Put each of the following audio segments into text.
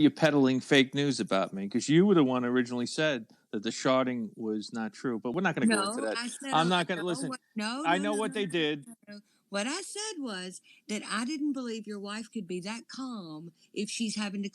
you're peddling fake news about me because you were the one who originally said that the sharding was not true. But we're not going to go into No, that. I said, I'm not going to no, listen. no, I no, know no, what no, they no, did. no. What I said was that I didn't believe your wife could be that calm if she's having to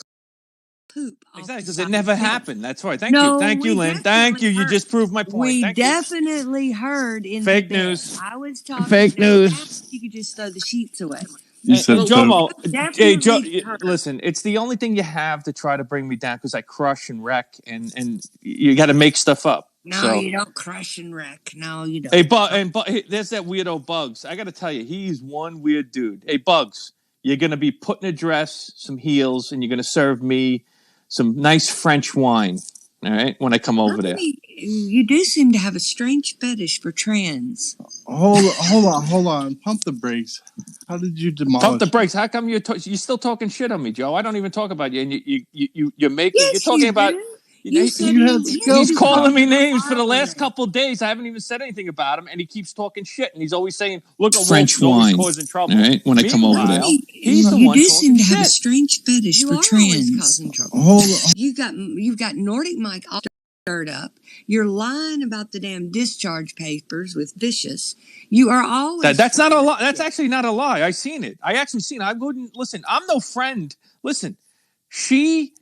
poop off Exactly, the because side it of the never bed. happened. That's right. Thank you. No, Thank you, we Lynn. Thank definitely you. You heard. just proved my point. We Thank you. definitely heard in the Fake bed. news. I was talking. Fake Now, news. you could just throw the sheets away. You said And But we poop. Jomo, hey, Joe, definitely heard. listen, it's the only thing you have to try to bring me down because I crush and wreck, and you got to make stuff up. No, So, you don't crush and wreck. No, you don't. hey, there's that weirdo Bugs. I got to tell you, he's one weird dude. Hey, Bugs, you're going to be put in a dress, some heels, and you're going to serve me some nice French wine. All right, when I come over there. You do seem to have a strange fetish for trans. Hold on. Pump the brakes. How did you demolish? Pump the brakes. How come you're still talking shit on me, Joe? I don't even talk about you, and you're making. Yes, you're talking you about. do. You said he's calling me names for the horrible last names. couple of days. I haven't even said anything about him, and he keeps talking shit. And he's always saying, "Look, French wine, causing trouble." all right, when I come over there. He's the You one do talking seem to have a shit. strange fetish for trans. Causing trouble. You've got Nordic Mike all stirred up. You're lying about the damn discharge papers with Vicious. You are always That's not a lie. That's actually not a lie. I seen it. I actually seen it. I wouldn't listen. I'm no friend. Listen, she.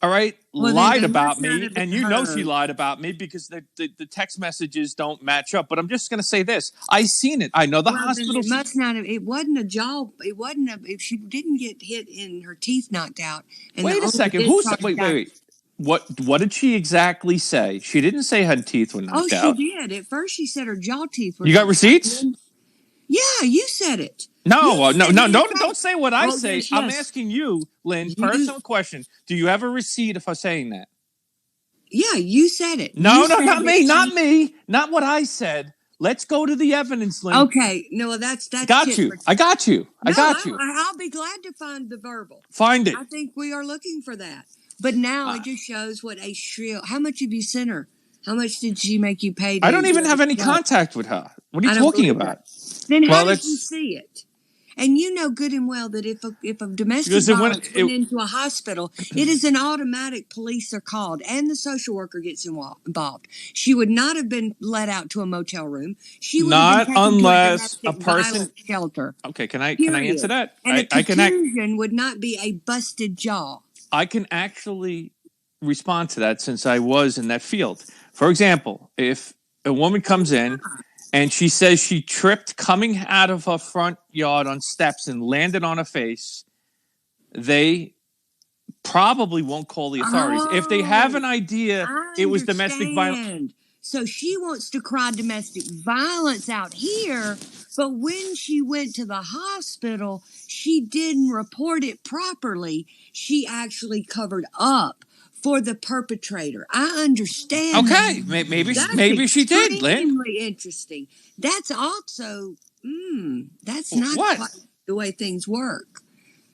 All right, lied about me, and you know she lied about me because the text messages don't match up. But I'm just going to say this: I seen it. I know the hospital. It must not have. It wasn't a jaw. It wasn't a. If she didn't get hit and her teeth knocked out. And wait a second. Wait. What did she exactly say? She didn't say her teeth were knocked out. Oh, she did. At first, she said her jaw teeth were. You got receipts? Yeah, you said it. No, don't say what I say. Yes. I'm asking you, Lynn, personal question. Do you have a receipt for saying that? Yeah, you said it. No, not me. Not what I said. Let's go to the evidence, Lynn. Okay. No, that's got you. I got you. I'll be glad to find the verbal. Find it. I think we are looking for that. But now it just shows what a shrill. How much have you sent her? How much did she make you pay? I don't even have any contact with her. What are you talking about? Then how did you see it? And you know good and well that if a domestic violence went into a hospital, it is an automatic police are called and the social worker gets involved. She would not have been let out to a motel room. She would have been taken unless to a person shelter. Okay, can I answer that? And a contusion would not be a busted jaw. I can actually respond to that since I was in that field. For example, if a woman comes in and she says she tripped coming out of her front yard on steps and landed on her face, they probably won't call the authorities. If they have an idea it was domestic violence. So she wants to cry domestic violence out here, but when she went to the hospital, she didn't report it properly. She actually covered up for the perpetrator. I understand. Okay, maybe she did, Lynn. Extremely interesting. That's also, that's not quite the way things work.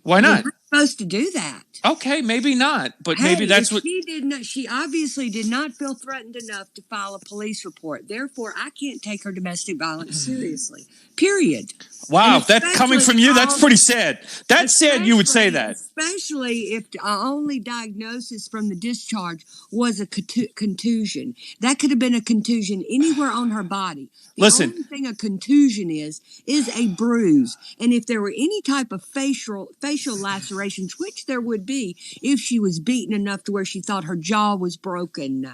Why not? You're not supposed to do that. Okay, maybe not, but maybe that's what she did not. She obviously did not feel threatened enough to file a police report. Therefore, I can't take her domestic violence seriously. Period. Wow, that's coming from you. That's pretty sad. That's sad you would say that. Especially if the only diagnosis from the discharge was a contusion. That could have been a contusion anywhere on her body. The only thing a contusion is a bruise. And if there were any type of facial lacerations, which there would be if she was beaten enough to where she thought her jaw was broken,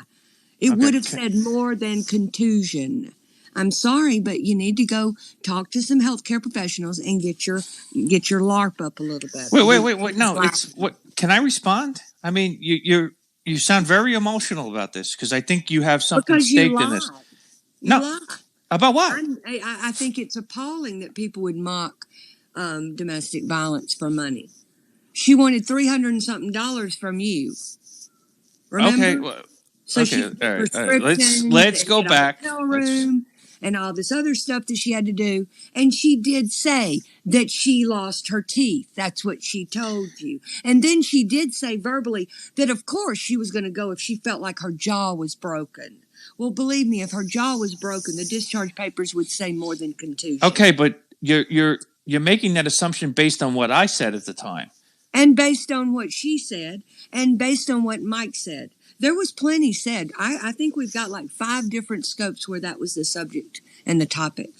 it would have said more than contusion. I'm sorry, but you need to go talk to some healthcare professionals and get your LARP up a little bit. Wait. No, it's what? Can I respond? I mean, you sound very emotional about this because I think you have something staked in this. No, about what? I think it's appalling that people would mock domestic violence for money. She wanted $300 and something from you. Remember? Okay. Well, so all right. Let's go back. Room and all this other stuff that she had to do. And she did say that she lost her teeth. That's what she told you. And then she did say verbally that, of course, she was going to go if she felt like her jaw was broken. Well, believe me, if her jaw was broken, the discharge papers would say more than contusion. Okay, but you're making that assumption based on what I said at the time. And based on what she said, and based on what Mike said, there was plenty said. I think we've got like 5 different scopes where that was the subject and the topic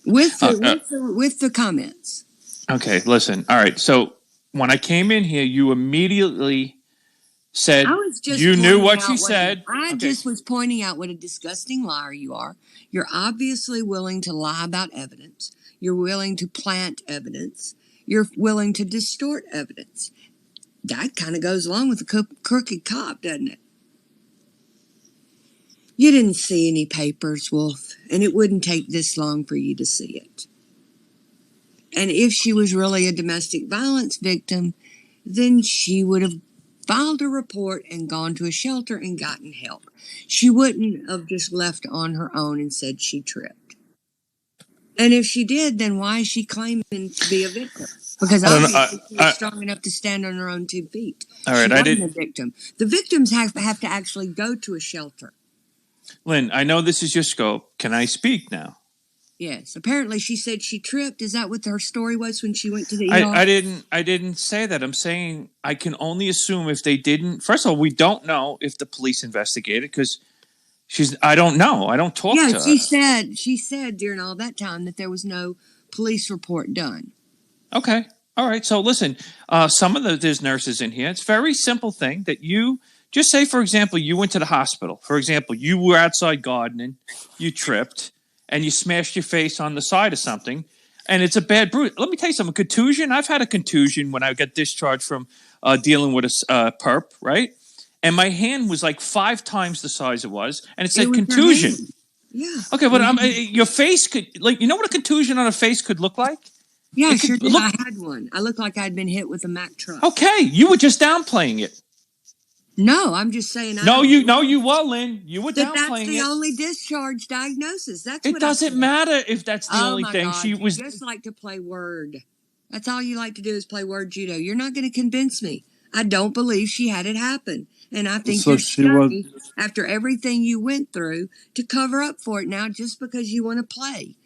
with the comments. Okay, listen. All right. So when I came in here, you immediately said you knew what she said. I just was pointing out what a disgusting liar you are. You're obviously willing to lie about evidence. You're willing to plant evidence. You're willing to distort evidence. That kind of goes along with the crooked cop, doesn't it? You didn't see any papers, Wolf, and it wouldn't take this long for you to see it. And if she was really a domestic violence victim, then she would have filed a report and gone to a shelter and gotten help. She wouldn't have just left on her own and said she tripped. And if she did, then why is she claiming to be a victim? Because obviously she was strong enough to stand on her own 2 feet. All right, she wasn't a victim. The victims have to actually go to a shelter. Lynn, I know this is your scope. Can I speak now? Yes. Apparently she said she tripped. Is that what her story was when she went to the ER? I didn't say that. I'm saying I can only assume if they didn't. First of all, we don't know if the police investigated because I don't know. I don't talk to her. She said during all that time that there was no police report done. Okay. All right. So listen, there's nurses in here. It's a very simple thing that you just say, for example, you went to the hospital. For example, you were outside gardening, you tripped, and you smashed your face on the side of something, and it's a bad bruise. Let me tell you something. Contusion, I've had a contusion when I got discharged from dealing with a perp, right? And my hand was like 5 times the size it was, and it said contusion. Yeah. Okay, but your face could, like, you know what a contusion on a face could look like? Yeah, I sure did. I had one. I looked like I'd been hit with a Mack truck. Okay, you were just downplaying it. No, I'm just saying. You were, Lynn. You were downplaying it. That's the only discharge diagnosis. It doesn't matter if that's the only thing. God, you just like to play word. That's all you like to do is play word judo. You're not going to convince me. I don't believe she had it happen. And I think you're scummy after everything you went through to cover up for it now just because you want to play.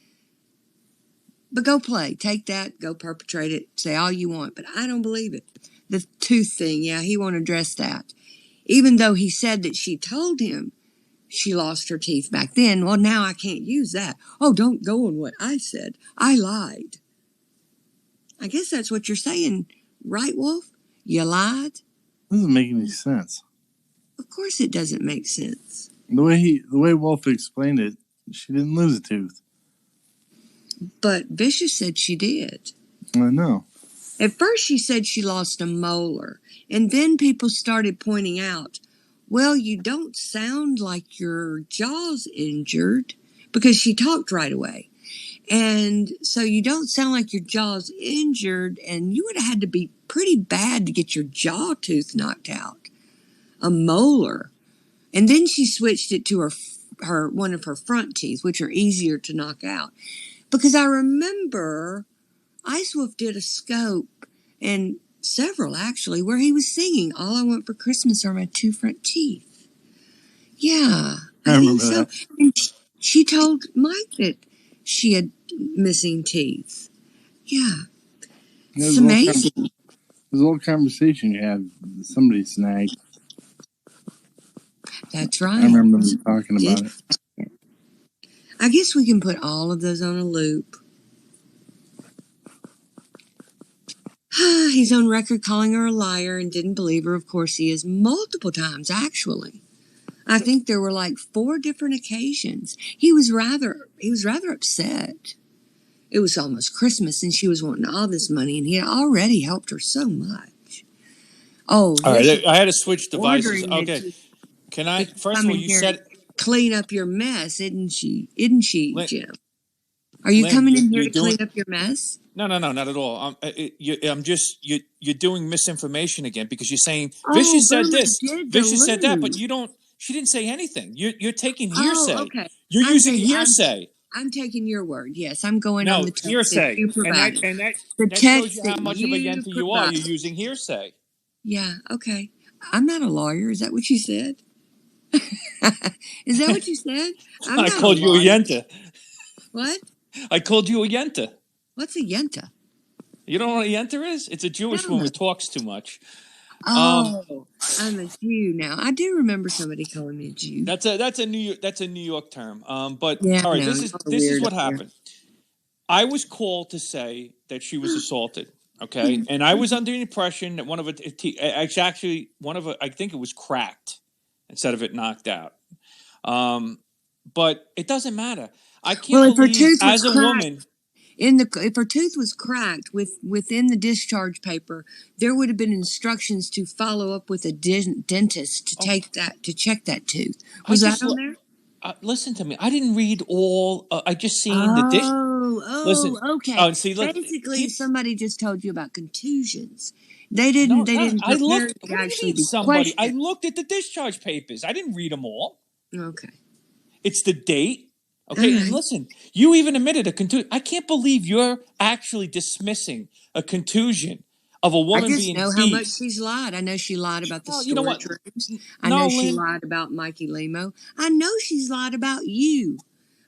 But go play. Take that. Go perpetrate it. Say all you want. But I don't believe it. The tooth thing, yeah, he won't address that. Even though he said that she told him she lost her teeth back then. Well, now I can't use that. Oh, don't go on what I said. I lied. I guess that's what you're saying, right, Wolf? You lied? Doesn't make any sense. Of course it doesn't make sense. The way Wolf explained it, she didn't lose a tooth. But Vicious said she did. I know. At first she said she lost a molar. And then people started pointing out, well, you don't sound like your jaw's injured, because she talked right away. And so you don't sound like your jaw's injured, and you would have had to be pretty bad to get your jaw tooth knocked out. A molar. And then she switched it to her one of her front teeth, which are easier to knock out. Because I remember Ice Wolf did a scope, and several actually, where he was singing "All I Want for Christmas Are My 2 Front Teeth." Yeah, I remember that. And she told Mike that she had missing teeth. Yeah, it's amazing. There's a little conversation you had with somebody snagged. That's right. I remember them talking about it. I guess we can put all of those on a loop. He's on record calling her a liar and didn't believe her. Of course he is, multiple times, actually. I think there were like 4 different occasions. He was rather upset. It was almost Christmas and she was wanting all this money, and he had already helped her so much. Oh, all right. I had to switch devices. Okay. Can I, first of all, you said clean up your mess, isn't she, Jim? Are you coming in here to clean up your mess? No, not at all. You're doing misinformation again, because you're saying Vicious said this, Vicious said that, but she didn't say anything. You're taking hearsay. Oh, okay. You're using hearsay. I'm taking your word. Yes, I'm going on the text hearsay. You provided. And that shows you how much of a yenta you are. You're using hearsay. Yeah, okay. I'm not a lawyer. Is that what you said? Is that what you said? I called you a yenta. What? I called you a yenta. What's a yenta? You don't know what a yenter is? It's a Jewish woman No. who talks too much. Oh, I'm a Jew now. I do remember somebody calling me a Jew. That's a New York term. But Yeah, all right, no, this is what up there. happened. I was called to say that she was assaulted. Okay, and I was under the impression that one of it, actually one of it, I think it was cracked instead of it knocked out. But it doesn't matter. I can't Well, if her believe tooth was as a cracked woman. if her tooth was cracked within the discharge paper, there would have been instructions to follow up with a dentist to Okay, check that tooth. I Was that just on there? listen to me. I didn't read all. I just seen the dish. Listen. Okay. Oh, see, look, Basically, people. somebody just told you about contusions. No, They no. didn't I prepare looked. you to What do you actually mean, be somebody? I questioned. looked at the discharge papers. I didn't read them all. Okay. It's the date. All Okay, and right. listen, you even admitted a contusion. I can't believe you're actually dismissing a contusion of a I woman just being know how much beat. she's lied. I know she lied about the Well, you know what? storage rooms. I know No, she Lynn. lied about Mikey Limo. I know she's lied about you.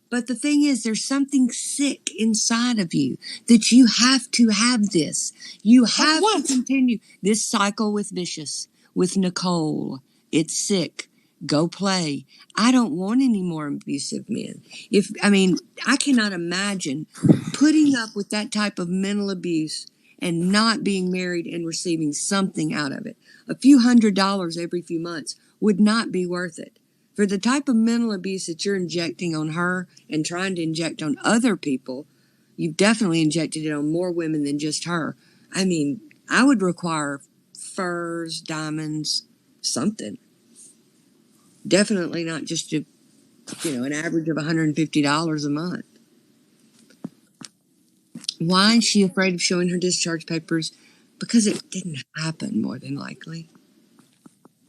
But the thing is, there's something sick inside of you that you have to have this. You Of have to what? continue this cycle with Vicious, with Nicole. It's sick. Go play. I don't want any more abusive men. I cannot imagine putting up with that type of mental abuse and not being married and receiving something out of it. A few $100s every few months would not be worth it. For the type of mental abuse that you're injecting on her and trying to inject on other people, you've definitely injected it on more women than just her. I mean, I would require furs, diamonds, something. Definitely not just an average of $150 a month. Why is she afraid of showing her discharge papers? Because it didn't happen, more than likely.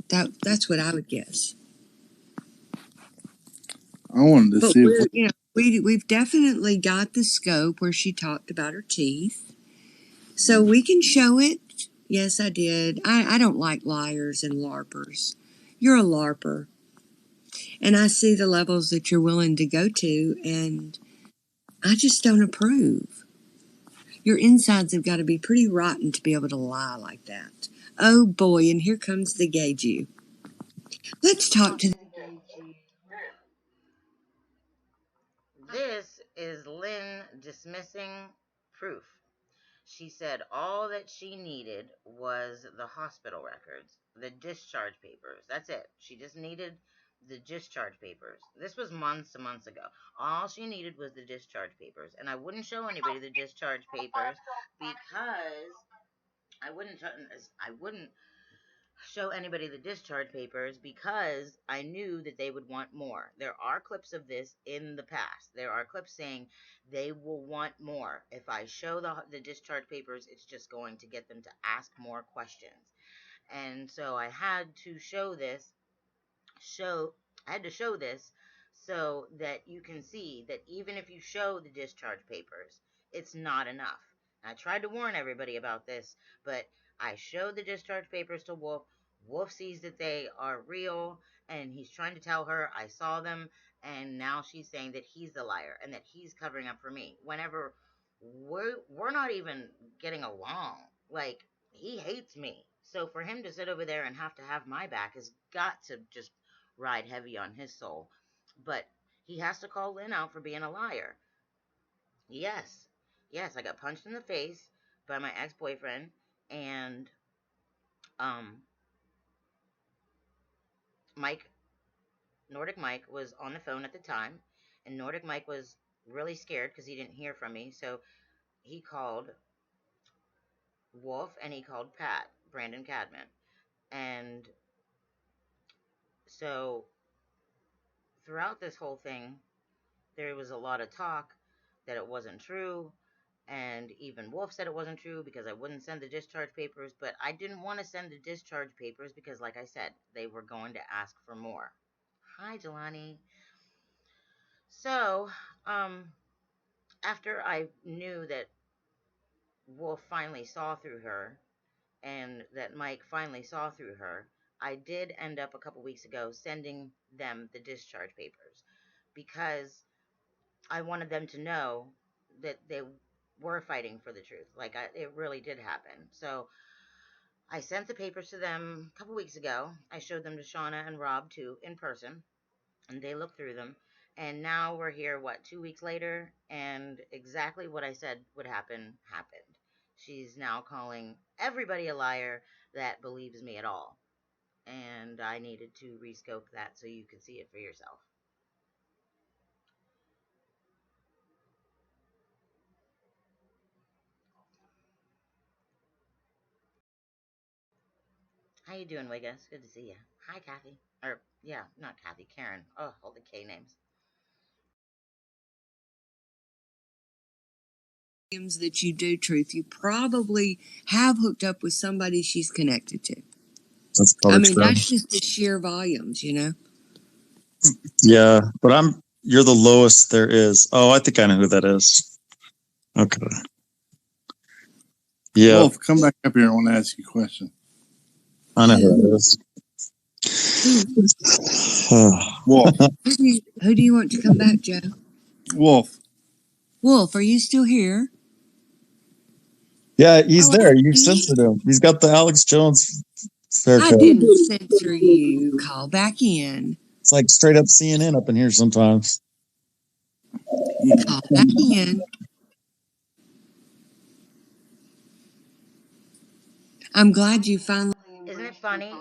That's what I would guess. I wanted to But see if we've definitely got the scope where she talked about her teeth, so we can show it. Yes, I did. I don't like liars and larpers. You're a larper, and I see the levels that you're willing to go to, and I just don't approve. Your insides have got to be pretty rotten to be able to lie like that. Oh boy, and here comes the gay Jew. Let's talk to the gay Jew. This is Lynn dismissing proof. She said all that she needed was the hospital records, the discharge papers. That's it. She just needed the discharge papers. This was months and months ago. All she needed was the discharge papers. And I wouldn't show anybody the discharge papers because I wouldn't show anybody the discharge papers because I knew that they would want more. There are clips of this in the past. There are clips saying they will want more. If I show the discharge papers, it's just going to get them to ask more questions. And so show I had to show this so that you can see that even if you show the discharge papers, it's not enough. I tried to warn everybody about this, but I showed the discharge papers to Wolf. Wolf sees that they are real, and he's trying to tell her I saw them, and now she's saying that he's the liar and that he's covering up for me. Whenever we're not even getting along, like he hates me. So for him to sit over there and have my back has got to just ride heavy on his soul. But he has to call Lynn out for being a liar. Yes. Yes, I got punched in the face by my ex-boyfriend, and um Mike Nordic Mike was on the phone at the time, and Nordic Mike was really scared because he didn't hear from me. So he called Wolf and he called Brandon Cadman. And so throughout this whole thing, there was a lot of talk that it wasn't true. And even Wolf said it wasn't true because I wouldn't send the discharge papers. But I didn't want to send the discharge papers because, like I said, they were going to ask for more. Hi, Jelani. So, after I knew that Wolf finally saw through her and that Mike finally saw through her, I did end up a couple weeks ago sending them the discharge papers because I wanted them to know that were fighting for the truth. Like it really did happen. So I sent the papers to them a couple weeks ago. I showed them to Shauna and Rob too in person, and they looked through them. And now we're here, what, 2 weeks later, and exactly what I said would happen happened. She's now calling everybody a liar that believes me at all. And I needed to rescope that so you could see it for yourself. How you doing, Wiggles? Good to see you. Hi, Kathy. Or, yeah, not Kathy, Karen. Oh, all the K names. That you do, Truth, you probably have hooked up with somebody she's connected to. That's probably true. That's just the sheer volumes, you know? Yeah, but you're the lowest there is. Oh, I think I know who that is. Okay. Yeah. Wolf, come back up here. I want to ask you a question. I know who that is. Wolf. Who do you want to come back, Joe? Wolf. Wolf, are you still here? Yeah, he's there. You censored him. He's got the Alex Jones haircut. I didn't censor you. Call back in. It's like straight up CNN up in here sometimes. Call back in. I'm glad you finally... Isn't it funny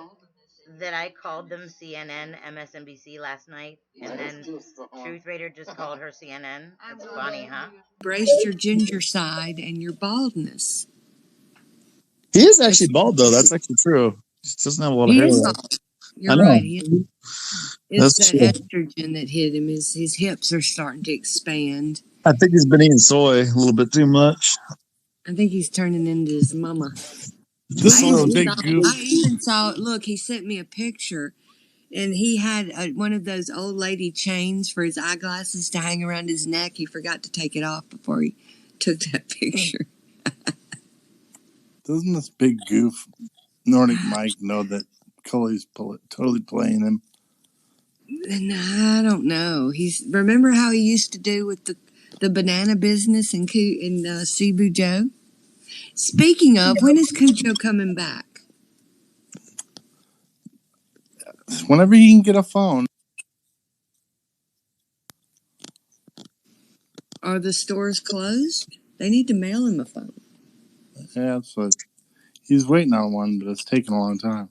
that I called them CNN, MSNBC last night, and then Truth Raider just called her CNN? It's funny, huh? Embraced your ginger side and your baldness. He is actually bald, though. That's actually true. He doesn't have a lot of hair. You're right. It's that estrogen that hit him. His hips are starting to expand. I think he's been eating soy a little bit too much. I think he's turning into his mama. I even saw, look, he sent me a picture, and he had one of those old lady chains for his eyeglasses to hang around his neck. He forgot to take it off before he took that picture. Doesn't this big goof, Nordic Mike, know that Cully's totally playing him? And I don't know. Remember how he used to do with the banana business in Cebu Joe? Speaking of, when is Cujo coming back? Whenever he can get a phone. Are the stores closed? They need to mail him a phone. Yeah, so he's waiting on one, but it's taking a long time.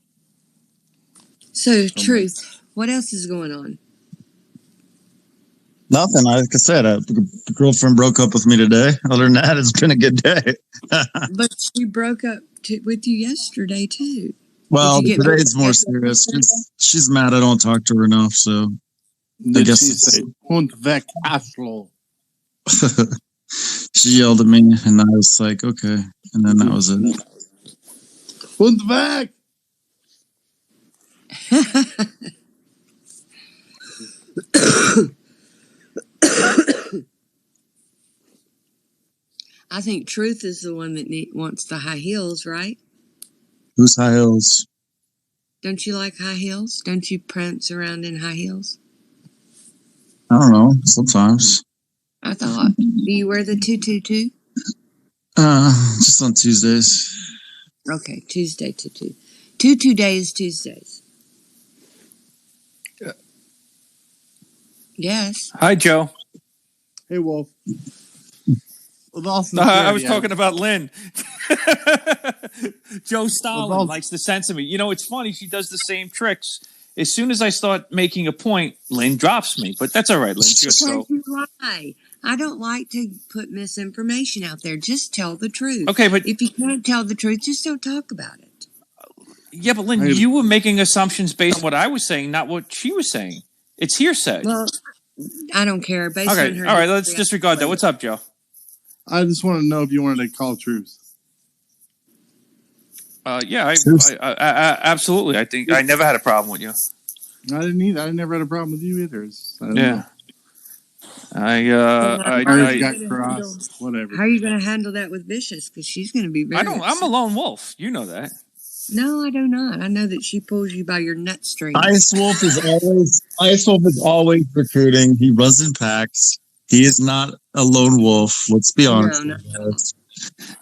So Truth, what else is going on? Nothing. Like I said, the girlfriend broke up with me today. Other than that, it's been a good day. But she broke up with you yesterday, too. Well, today's more serious. She's mad I don't talk to her enough, so I guess she say, "Und weg, Aslo." She yelled at me, and I was like, okay. And then that was it. Und weg! I think Truth is the one that wants the high heels, right? Who's high heels? Don't you like high heels? Don't you prance around in high heels? I don't know. Sometimes. I thought. Do you wear the tutu? Just on Tuesdays. Okay, Tuesday tutu. Tutu day is Tuesdays. Yeah. Yes. Hi, Joe. Hey, Wolf. I was talking about Lyin. Joe Stalin likes to censor me. You know, it's funny. She does the same tricks. As soon as I start making a point, Lyin drops me. But that's all right, Lyin. Just go. I don't like to put misinformation out there. Just tell the truth. Okay, but if you can't tell the truth, just don't talk about it. Yeah, but Lyin, you were making assumptions based on what I was saying, not what she was saying. It's hearsay. Well, I don't care. Based on her. All right, let's disregard that. What's up, Joe? I just want to know if you wanted to call truth. Yeah, I absolutely. I think I never had a problem with you. I didn't either. I never had a problem with you either. Yeah. Whatever. How are you going to handle that with Vicious? Because she's going to be very upset. I'm a lone wolf. You know that. No, I do not. I know that she pulls you by your nut strings. Ice Wolf is always recruiting. He runs in packs. He is not a lone wolf. Let's be honest. No.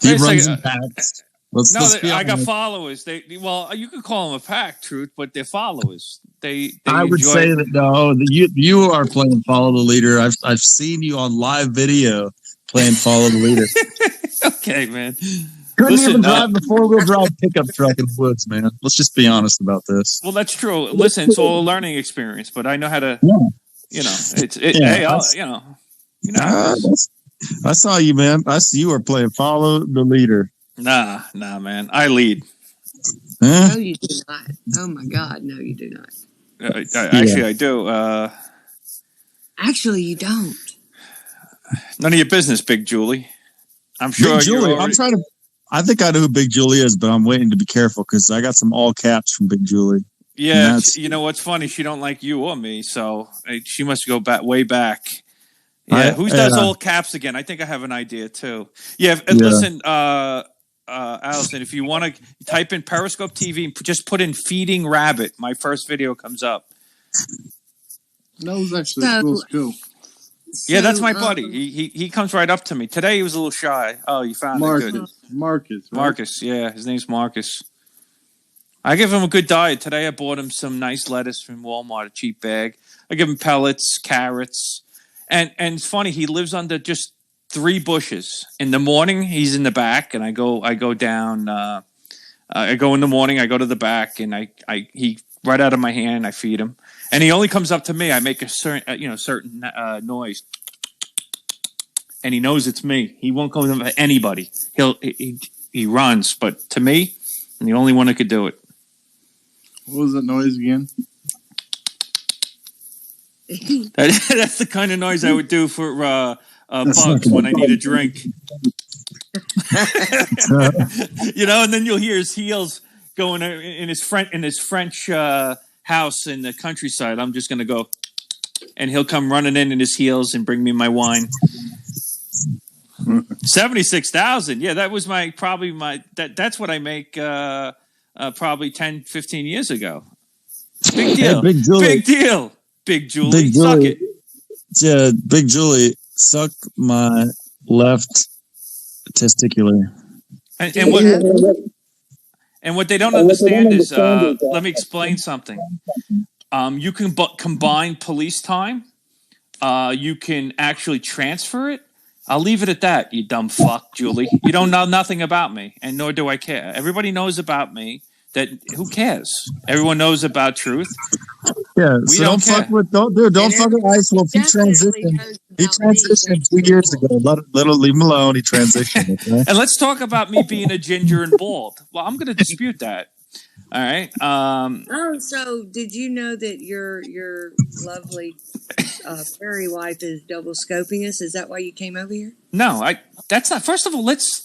He runs in packs. Let's be honest. I got followers. Well, you could call them a pack, Truth, but they're followers. I would say that no. You are playing follow the leader. I've seen you on live video playing follow the leader. Okay, man. Couldn't even drive the 4-wheel drive pickup truck in the woods, man. Let's just be honest about this. Well, that's true. Listen, it's all a learning experience, but I know how to. You know, I saw you, man. I see you are playing follow the leader. Nah, man. I lead. No, you do not. Oh my God, no, you do not. Actually, I do. Actually, you don't. None of your business, Big Julie. I'm sure. Big Julie. I'm trying to. I think I know who Big Julie is, but I'm waiting to be careful because I got some all caps from Big Julie. Yeah, you know what's funny? She don't like you or me, so she must go way back. Yeah, who does all caps again? I think I have an idea too. Listen, Allison, if you want to type in Periscope TV and just put in "feeding rabbit," my first video comes up. That was actually a cool scoop. Yeah, that's my buddy. He comes right up to me. Today he was a little shy. Oh, you found it good. Marcus. Right? Marcus, yeah, his name's Marcus. I give him a good diet. Today I bought him some nice lettuce from Walmart, a cheap bag. I give him pellets, carrots, and it's funny. He lives under just 3 bushes. In the morning, he's in the back, and I go down. I go in the morning. I go to the back, and he right out of my hand. I feed him, and he only comes up to me. I make a certain noise, and he knows it's me. He won't come to anybody. He runs, but to me, I'm the only one that could do it. What was that noise again? That's the kind of noise I would do for bugs when I need a drink. And then you'll hear his heels going in his French house in the countryside. I'm just gonna go, and he'll come running in his heels and bring me my wine. 76,000. Yeah, that was that's what I make probably 10, 15 years ago. Big deal. Hey, Big Julie. Big deal. Big Julie. Big Julie. Suck it. Yeah, Big Julie, suck my left testicular. And what they don't understand is, let me explain something. You can combine police time. You can actually transfer it. I'll leave it at that, you dumb fuck, Julie. You don't know nothing about me, and nor do I care. Everybody knows about me. Who cares? Everyone knows about Truth. Yeah, so don't fuck with Ice Wolf. He transitioned 2 years ago. Leave him alone. He transitioned. Okay? And let's talk about me being a ginger and bald. Well, I'm going to dispute that. All right. So did you know that your lovely fairy wife is double scoping us? Is that why you came over here? No, that's not. First of all, let's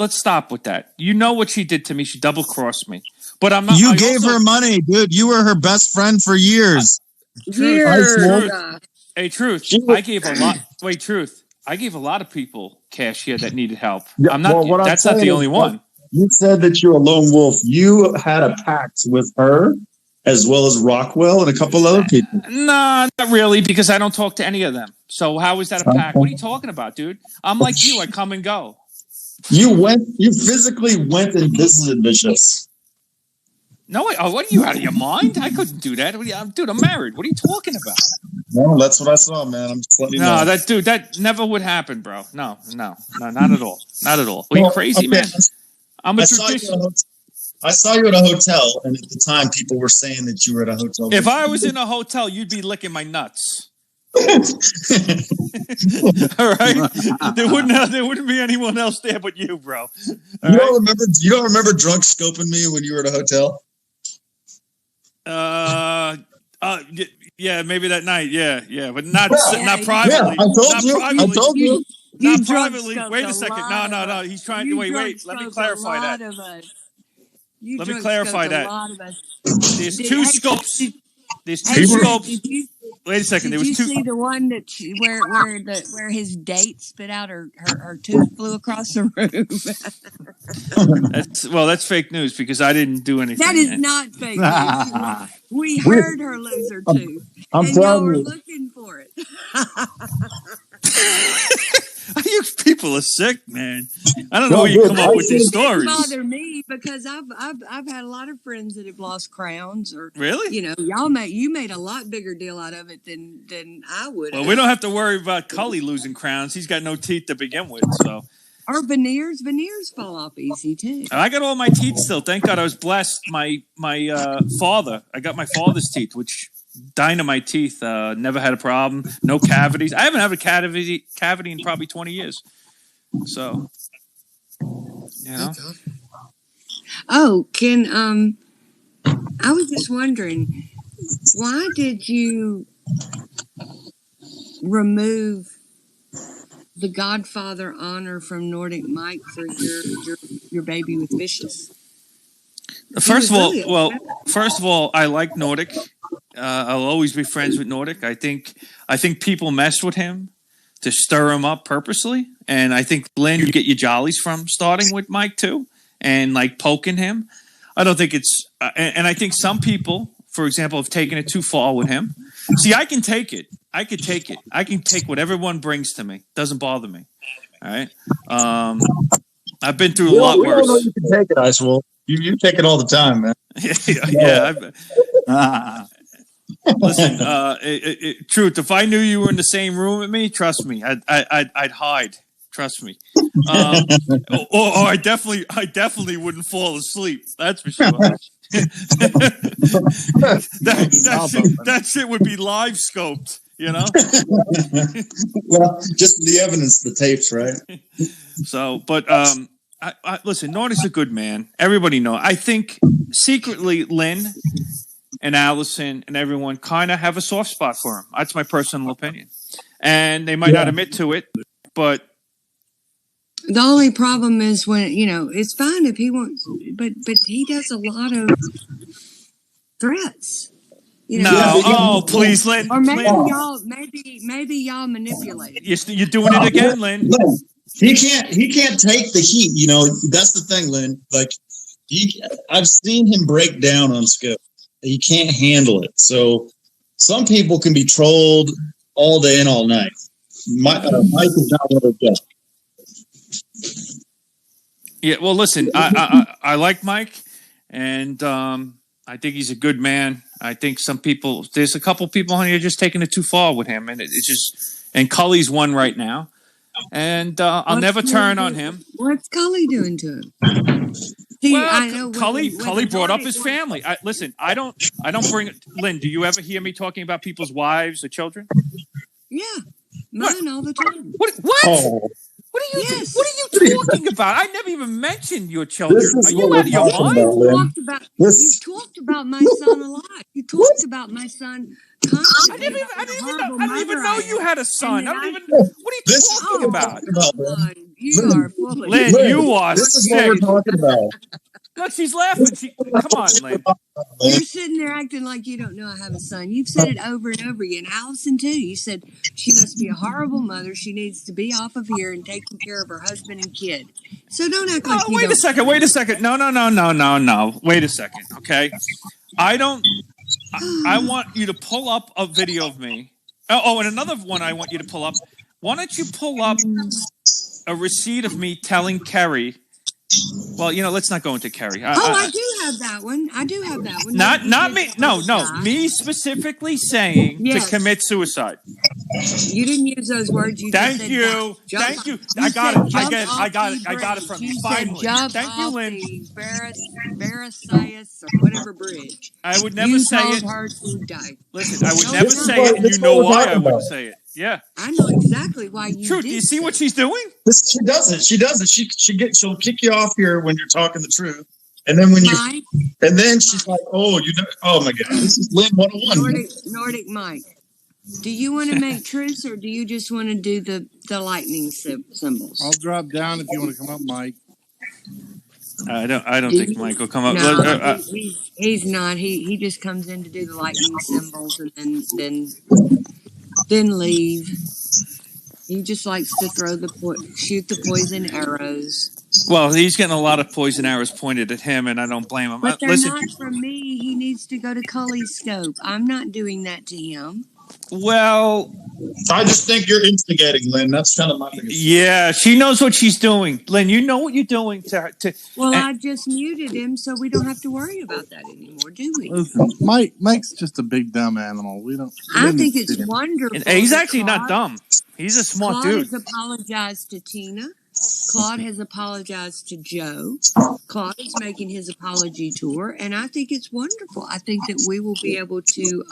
stop with that. You know what she did to me? She double crossed me. But I'm not. You gave her money, dude. You were her best friend for years. Truth. Hey, Truth. I gave a lot. Wait, Truth. I gave a lot of people cash here that needed help. I'm not. Well, that's not the only one. You said that you're a lone wolf. You had a pact with her, as well as Rockwell and a couple other people. No, not really, because I don't talk to any of them. So how is that a pact? What are you talking about, dude? I'm like you. I come and go. You physically went and visited Vicious. No, what are you, out of your mind? I couldn't do that. Dude, I'm married. What are you talking about? No, that's what I saw, man. I'm just letting you know. No, that never would happen, bro. No, not at all. Not at all. Are you crazy, man? I'm a tradition. I saw you at a hotel, and at the time, people were saying that you were at a hotel. If I was in a hotel, you'd be licking my nuts. All right, there wouldn't be anyone else there but you, bro. You don't remember drunk scoping me when you were at a hotel? Yeah, maybe that night. Yeah, but not privately. Yeah, I told you. Not privately. Wait a second. No. He's trying to wait. Let me clarify that. Let me clarify that. There's 2 scopes. There's 2 scopes. Wait a second. There was 2. Did you see the one that where his date spit out her tooth flew across the room? That's fake news because I didn't do anything. That is not fake news. We heard her lose her tooth, and y'all were looking for it. You people are sick, man. I don't know where you come up with these stories. It doesn't bother me because I've had a lot of friends that have lost crowns, or really, you made a lot bigger deal out of it than I would. Well, we don't have to worry about Cully losing crowns. He's got no teeth to begin with, so. Or veneers fall off easy too. I got all my teeth still. Thank God I was blessed. My father, I got my father's teeth, which dynamite teeth. Never had a problem. No cavities. I haven't had a cavity in probably 20 years. So, Oh, I was just wondering, why did you remove the Godfather honor from Nordic Mike for your baby with Vicious? First of all, I like Nordic. I'll always be friends with Nordic. I think people mess with him to stir him up purposely, and I think Lynn, you get your jollies from starting with Mike too, and like poking him. I don't think it's, and I think some people, for example, have taken it too far with him. See, I can take it. I could take it. I can take what everyone brings to me. Doesn't bother me. All right. I've been through a lot worse. Know you can take it, Icewolf. You take it all the time, man. Listen, truth. If I knew you were in the same room with me, trust me, I'd hide. Trust me. Or I definitely wouldn't fall asleep. That's for sure. that shit would be live scoped. Well, just the evidence, the tapes, right? So, but listen, Nordic's a good man. Everybody knows. I think secretly, Lynn and Allison and everyone kind of have a soft spot for him. That's my personal opinion, and they might not admit to it, but. The only problem is when, it's fine if he wants, but he does a lot of threats. Please, Lynn. Or maybe y'all manipulate. You're doing it again, Lynn. He can't take the heat. That's the thing, Lynn. Like, I've seen him break down on scope. He can't handle it. So some people can be trolled all day and all night. Mike is not one of them. Yeah, well, listen, I like Mike, and I think he's a good man. I think there's a couple people on here just taking it too far with him, and it's just, and Cully's one right now, and I'll never turn on him. What's Cully doing to him? I know Cully brought up his family. Listen, I don't bring it. Lynn, do you ever hear me talking about people's wives or children? Yeah, mine all the time. What? Oh. What are you talking about? I never even mentioned your children. Are you out of your mind? You talked about my son a lot. You talked about my son constantly. I didn't even know you had a son. What are you talking about? You are full of Lynn, you are This is what we're talking about. Look, she's laughing. Come on, Lynn. You're sitting there acting like you don't know I have a son. You've said it over and over again. Allison, too. You said she must be a horrible mother. She needs to be off of here and taking care of her husband and kid. So don't act like you Wait a second. Wait a second. No. Wait a second, okay? I want you to pull up a video of me. Oh, and another one I want you to pull up. Why don't you pull up a receipt of me telling Kerry. Well, let's not go into Kerry. I do have that one. Not me. No. Me specifically saying to commit suicide. You didn't use those words. Thank you. I got it from you. Finally. Thank you, Lynn. Barasias or whatever bridge. I would never say it. Her to die. Listen, I would never say it, and you know why I wouldn't say it. Yeah, I know exactly why you. Truth, do you see what she's doing? She does it. She'll kick you off here when you're talking the truth, and then she's like, oh my God, this is Lynn 101. Nordic Mike, do you want to make truths or do you just want to do the lightning symbols? I'll drop down if you want to come up, Mike. I don't think Mike will come up. No, he's not. He just comes in to do the lightning symbols and then leave. He just likes to shoot the poison arrows. Well, he's getting a lot of poison arrows pointed at him, and I don't blame him. But they're not from me. He needs to go to Cully's scope. I'm not doing that to him. Well, I just think you're instigating, Lynn. That's kind of my thing. Yeah, she knows what she's doing. Lynn, you know what you're doing to Well, I just muted him, so we don't have to worry about that anymore, do we? Listen, Mike's just a big dumb animal. We don't. I think it's wonderful. And he's actually not dumb. He's a smart Claude dude. has apologized to Tina. Claude has apologized to Joe. Claude is making his apology tour, and I think it's wonderful. I think that we will be able to,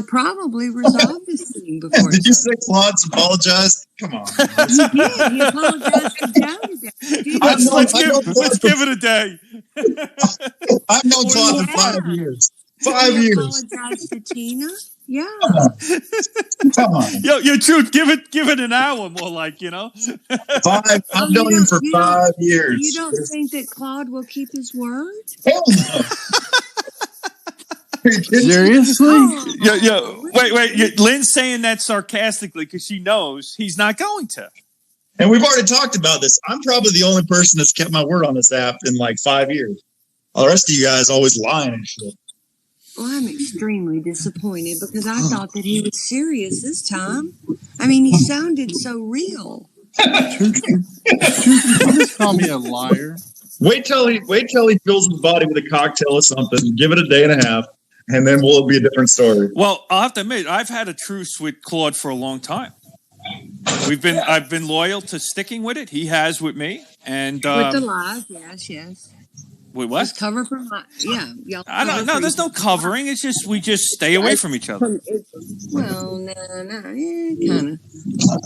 probably resolve this thing before. Did you say Claude's apologized? Come on. He did. He apologized to Joe today. Let's give it a day. I've known Claude for 5 years. 5 he years. Apologized to Tina. Yeah. Come on. Yo, Truth, give it an hour more, like, 5. I've known him for 5 years. You don't think that Claude will keep his word? Hell no. Seriously? Wait. Lynn's saying that sarcastically because she knows he's not going to. And we've already talked about this. I'm probably the only person that's kept my word on this app in like 5 years. All the rest of you guys always lying and shit. Well, I'm extremely disappointed because I thought that he was serious this time. I mean, he sounded so real. Truth, you just call me a liar. Wait till he fills his body with a cocktail or something. Give it a day and a half, and then will it be a different story. Well, I'll have to admit, I've had a truce with Claude for a long time. I've been loyal to sticking with it. He has with me, and with the lies, yes. Wait, what? Just cover from y'all. I don't know. There's no covering. It's just we just stay away from each other. Well, no, kind of,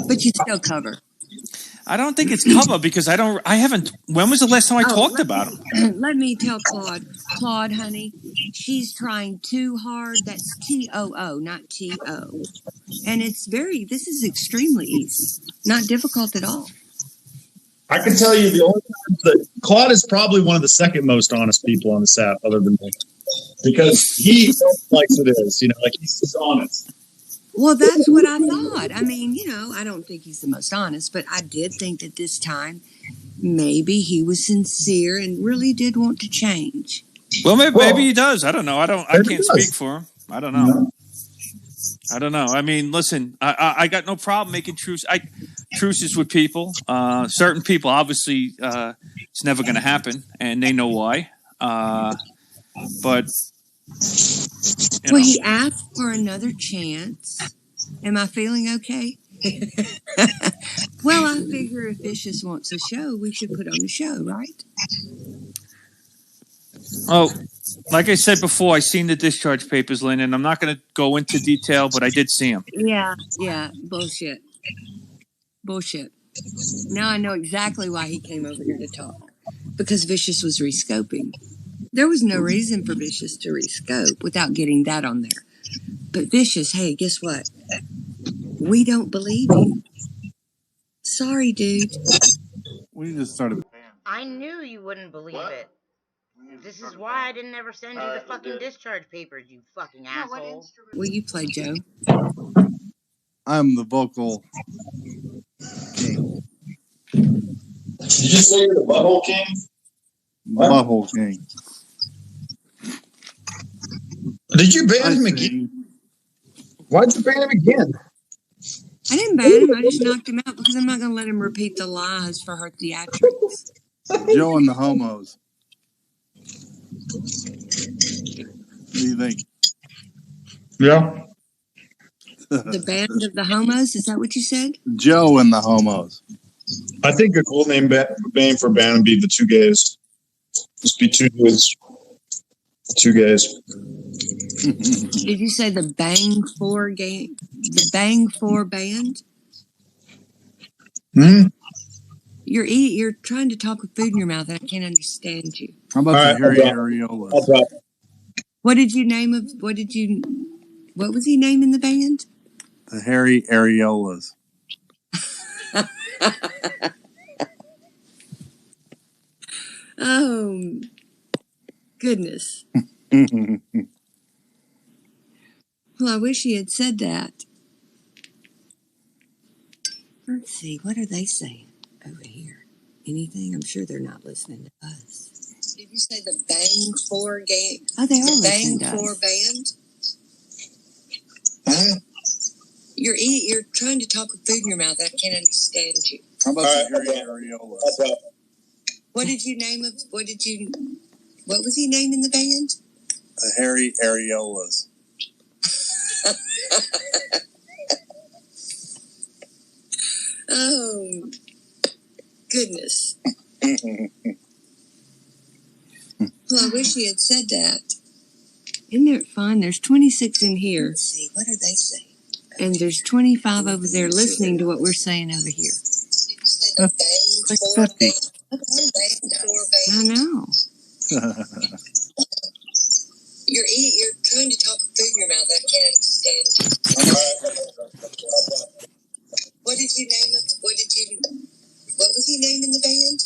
but you still cover. I don't think it's cover because I haven't. When was the last time I talked about him? Let me tell Claude, honey, she's trying too hard. That's TOO, not TO. And this is extremely easy, not difficult at all. I can tell you the only time that Claude is probably one of the second most honest people on this app, other than me, because he likes it is, like he's just honest. Well, that's what I thought. I mean, I don't think he's the most honest, but I did think that this time maybe he was sincere and really did want to change. Well, maybe he does. I don't know. I can't speak for him. I don't know. I mean, listen, I got no problem making truces with people. Certain people, obviously, it's never going to happen, and they know why. But he asked for another chance. Am I feeling okay? Well, I figure if Vicious wants a show, we should put on a show, right? Oh, like I said before, I seen the discharge papers, Lynn, and I'm not going to go into detail, but I did see them. Yeah, bullshit. Now I know exactly why he came over here to talk. Because Vicious was rescoping. There was no reason for Vicious to rescope without getting that on there. But Vicious, hey, guess what? We don't believe you. Sorry, dude. We just started. I knew you wouldn't believe it. This is why I didn't ever send you the fucking discharge papers, you fucking asshole. Will you play, Joe? I'm the vocal king. Did you say you're the butthole king? Butthole king. Did you ban him again? Why'd you ban him again? I didn't ban him. I just knocked him out because I'm not going to let him repeat the lies for her theatrics. Joe and the homos. What do you think? Yeah. The band of the homos? Is that what you said? Joe and the homos. I think a cool name for band would be the two gays. Just be two dudes. Two gays. Did you say the Bang 4 game? The Bang 4 band? Hmm? You're trying to talk with food in your mouth and I can't understand you. How about the Harry Areolas? What was he naming the band? The Harry Areolas. Oh, goodness. Well, I wish he had said that. Let's see. What are they saying over here? Anything? I'm sure they're not listening to us. Did you say the Bang 4 game? Oh, they are listening to us. Bang 4 band? You're trying to talk with food in your mouth. I can't understand you. How about the hairy areolas? What did you name of? What was he naming the band? The hairy areolas. Oh, goodness. Well, I wish he had said that. Isn't it fine? There's 26 in here. Let's see, what are they saying? And there's 25 over there listening to what we're saying over here. That's like 50. I know. You're trying to talk with food in your mouth. I can't understand you. What did you name it? What was he naming the band?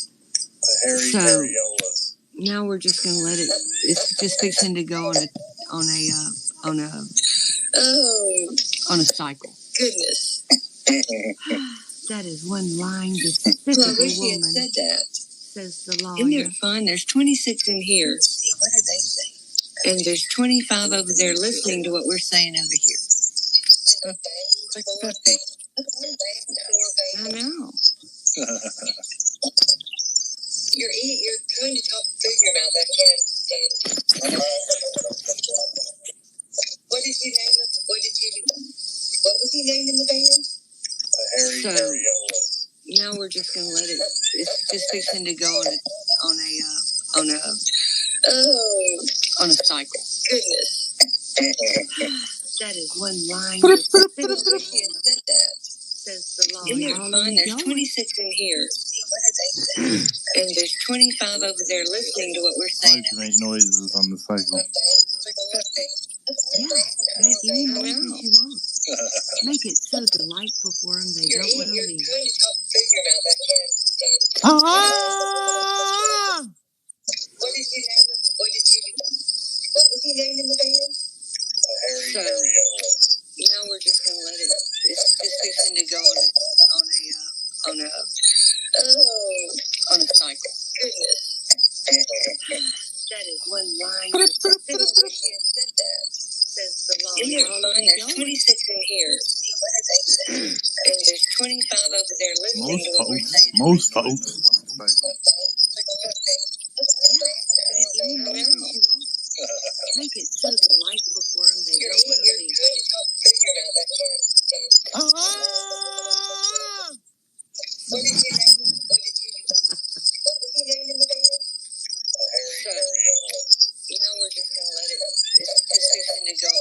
The hairy areolas. Now we're just gonna let it. It's just fixing to go on a cycle. Goodness. That is one lying, despicable woman. I wish he had said that. Says the lawyer. Isn't it fine? There's 26 in here. What are they saying? And there's 25 over there listening to what we're saying over here. It's like 50. I know. You're trying to talk food in your mouth. I can't understand you. What did you name it? What was he naming the band? The hairy areolas. Now we're just gonna let it. It's just fixing to go on a cycle. Goodness. That is one line. Says the law. Isn't it fine? There's 26 in here. What are they saying? And there's 25 over there listening to what we're saying. I can make noises on the cycle. Yeah, make any noises you want. Make it so delightful for them they don't want to leave. What did you name it? What was he naming the band? So, now we're just gonna let it. It's just fixing to go on a cycle. Goodness. That is one line. Says the law. Isn't it fine? There's 26 in here. What are they saying? And there's 25 over there listening to what we're saying. Most folks. Make it so delightful for them they don't want to leave. What did you name it? What was he naming the band? So, now we're just gonna let it. It's just fixing to go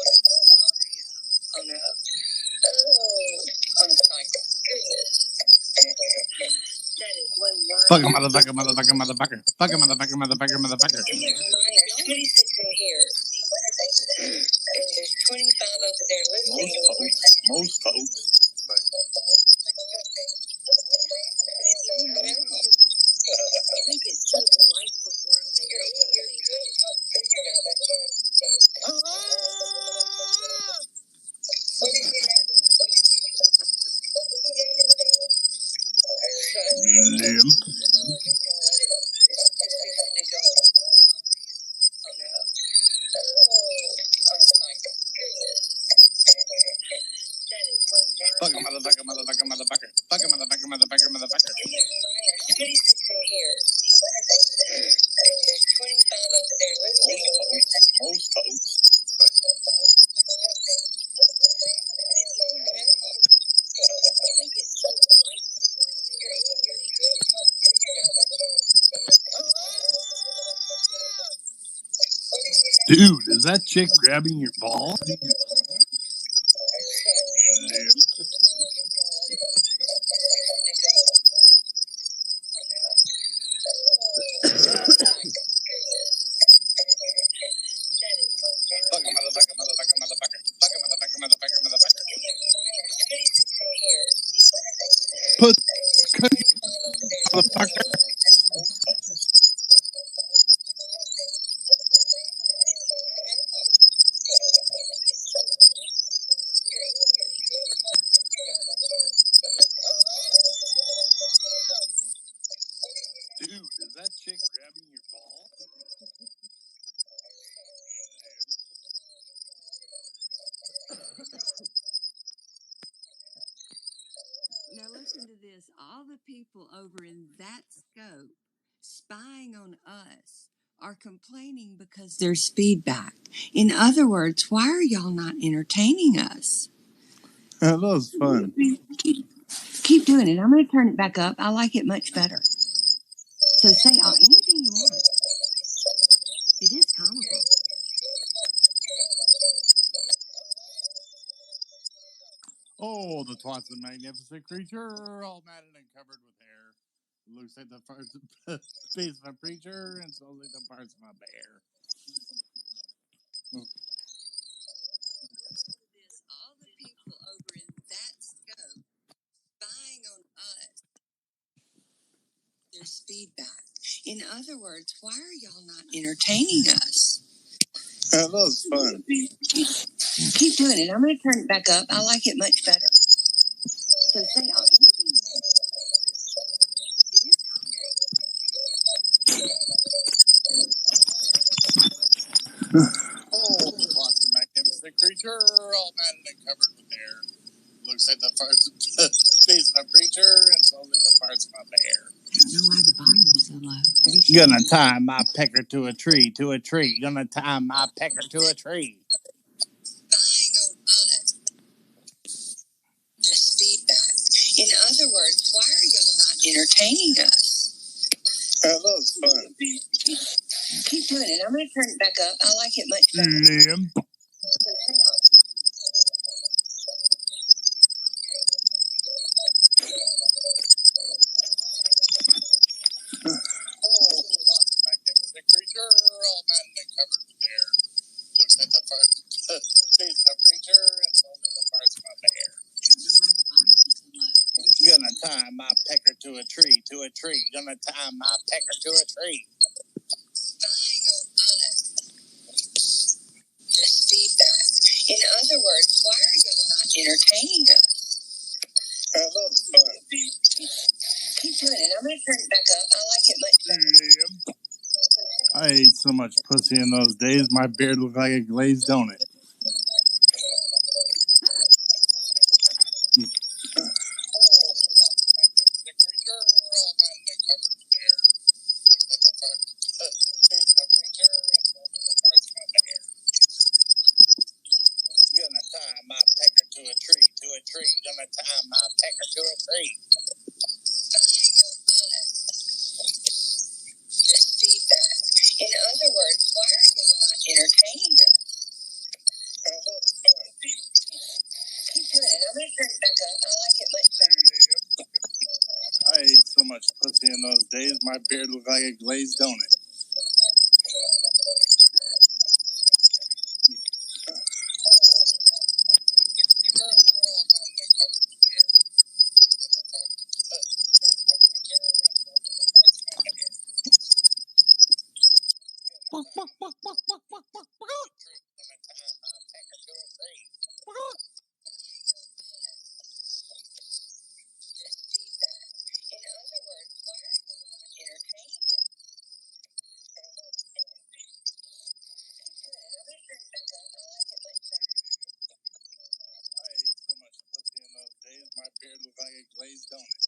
on a cycle. Goodness. That is one line. Fucking motherfucker. Fucking motherfucker. Isn't it fine? There's 26 in here. What are they saying? And there's 25 over there listening to what we're saying. Most folks. Make it so delightful for them they don't want to leave. What did you name it? What was he naming the band? Limp. Now we're just gonna let it. It's just fixing to go on a cycle. Goodness. That is one line. Fucking motherfucker. Fucking motherfucker. Isn't it fine? There's 26 in here. What are they saying? And there's 25 over there listening to what we're saying. Most folks. Make it so delightful for them they don't want to leave. Dude, is that chick grabbing your ball? Fucking motherfucker. Put motherfucker. Dude, is that chick grabbing your ball? this, all the people over in that scope spying on us are complaining because there's feedback. In other words, why are y'all not entertaining us? That was fun. Keep doing it. I'm going to turn it back up. I like it much better. So say anything you want. It is comical. Oh, the twat's a magnificent creature, all matted and covered with hair. Looks like the face of a preacher and sounds like the parts of a bear. All the people over in that scope spying on us. There's feedback. In other words, why are y'all not entertaining us? That was fun. Keep doing it. I'm going to turn it back up. I like it much better. So say anything you want. It is comical. Oh, the twat's a magnificent creature, all matted and covered with hair. Looks like the face of a preacher and sounds like the parts of a bear. I don't know why the volume's so low. Gonna tie my pecker to a tree, to a tree. Gonna tie my pecker to a tree. Spying on us. There's feedback. In other words, why are y'all not entertaining us? That was fun. Keep doing it. I'm going to turn it back up. I like it much better. Lyin. Oh, the magnificent creature, all matted and covered with hair. Looks like the face of a preacher and sounds like the parts of a bear. Gonna tie my pecker to a tree, to a tree. Gonna tie my pecker to a tree. Spying on us. There's feedback. In other words, why are y'all not entertaining us? That was fun. Keep doing it. I'm going to turn it back up. I like it much better. I ate so much pussy in those days, my beard looked like a glazed donut. Gonna tie my pecker to a tree, to a tree. Gonna tie my pecker to a tree. There's feedback. In other words, why are y'all not entertaining us? That was fun. Keep doing it. I'm going to turn it back up. I like it much better. I ate so much pussy in those days, my beard looked like a glazed donut. In other words, why are y'all not entertaining us? I'm going to turn it back up. I like it much better. I ate so much pussy in those days, my beard looked like a glazed donut.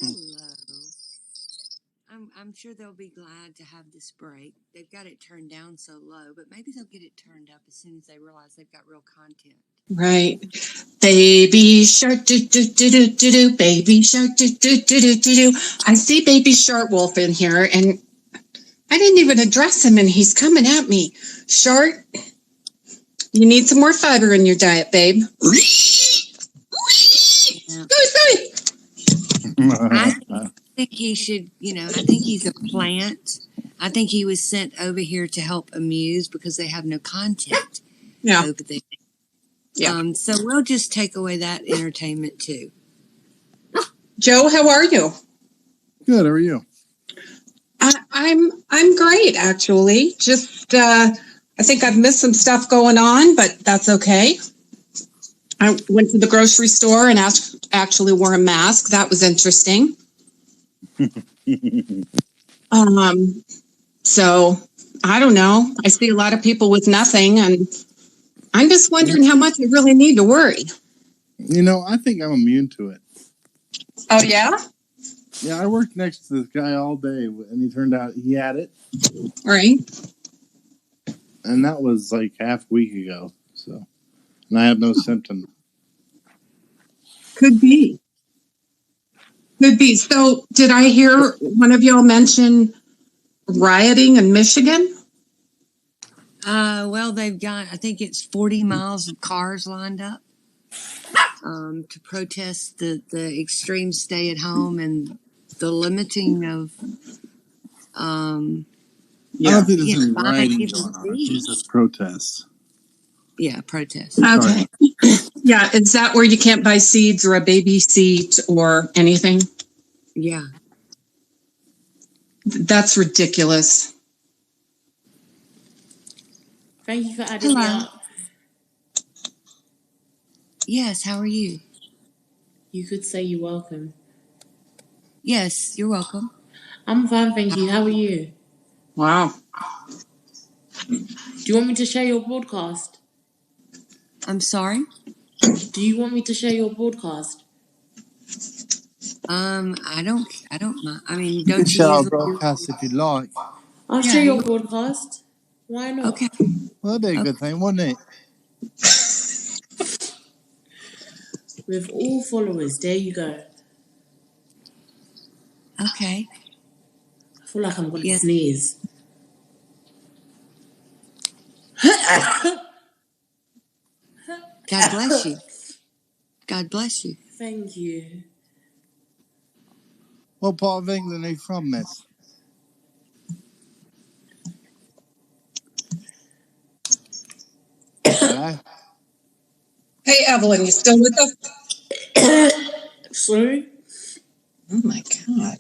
Hello. I'm sure they'll be glad to have this break. They've got it turned down so low, but maybe they'll get it turned up as soon as they realize they've got real content. Right. Baby shark, do do do do do do. Baby shark, do do do do do do. I see Baby Shark Wolf in here, and I didn't even address him, and he's coming at me. Shark, you need some more fiber in your diet, babe. Yeah. Sorry. I think he should, I think he's a plant. I think he was sent over here to help Amuse because they have no content Yeah. over there. Yeah. So we'll just take away that entertainment too. Joe, how are you? Good. How are you? I'm great, actually. Just I think I've missed some stuff going on, but that's okay. I went to the grocery store and actually wore a mask. That was interesting. So I don't know. I see a lot of people with nothing, and I'm just wondering how much I really need to worry. I think I'm immune to it. Oh, yeah? Yeah, I worked next to this guy all day, and he turned out he had it. Right. And that was like half a week ago. So, and I have no symptoms. Could be. Could be. So did I hear one of y'all mention rioting in Michigan? Well, they've got, I think it's 40 miles of cars lined up to protest the extreme stay at home and the limiting of. I don't think there's any buying rioting even going on. seeds. It's just protests. Yeah, protests. Okay. Yeah, is that where you can't buy seeds or a baby seat or anything? Yeah. That's ridiculous. Thank you for adding me up. Yes, how are you? You could say you're welcome. Yes, you're welcome. I'm fine, thank you. How are you? Wow. Do you want me to share your broadcast? I'm sorry? Do you want me to share your broadcast? I don't mind. I mean, You don't can you share our usually broadcast if you'd like. I'll share your broadcast. Why not? Okay. Well, that'd be a good thing, wouldn't it? With all followers, there you go. Okay. I feel like I'm going to sneeze. God bless you. God bless you. Thank you. What part of England are you from, miss? Hello? Hey, Evelyn, you still with us? Sorry? Oh, my God.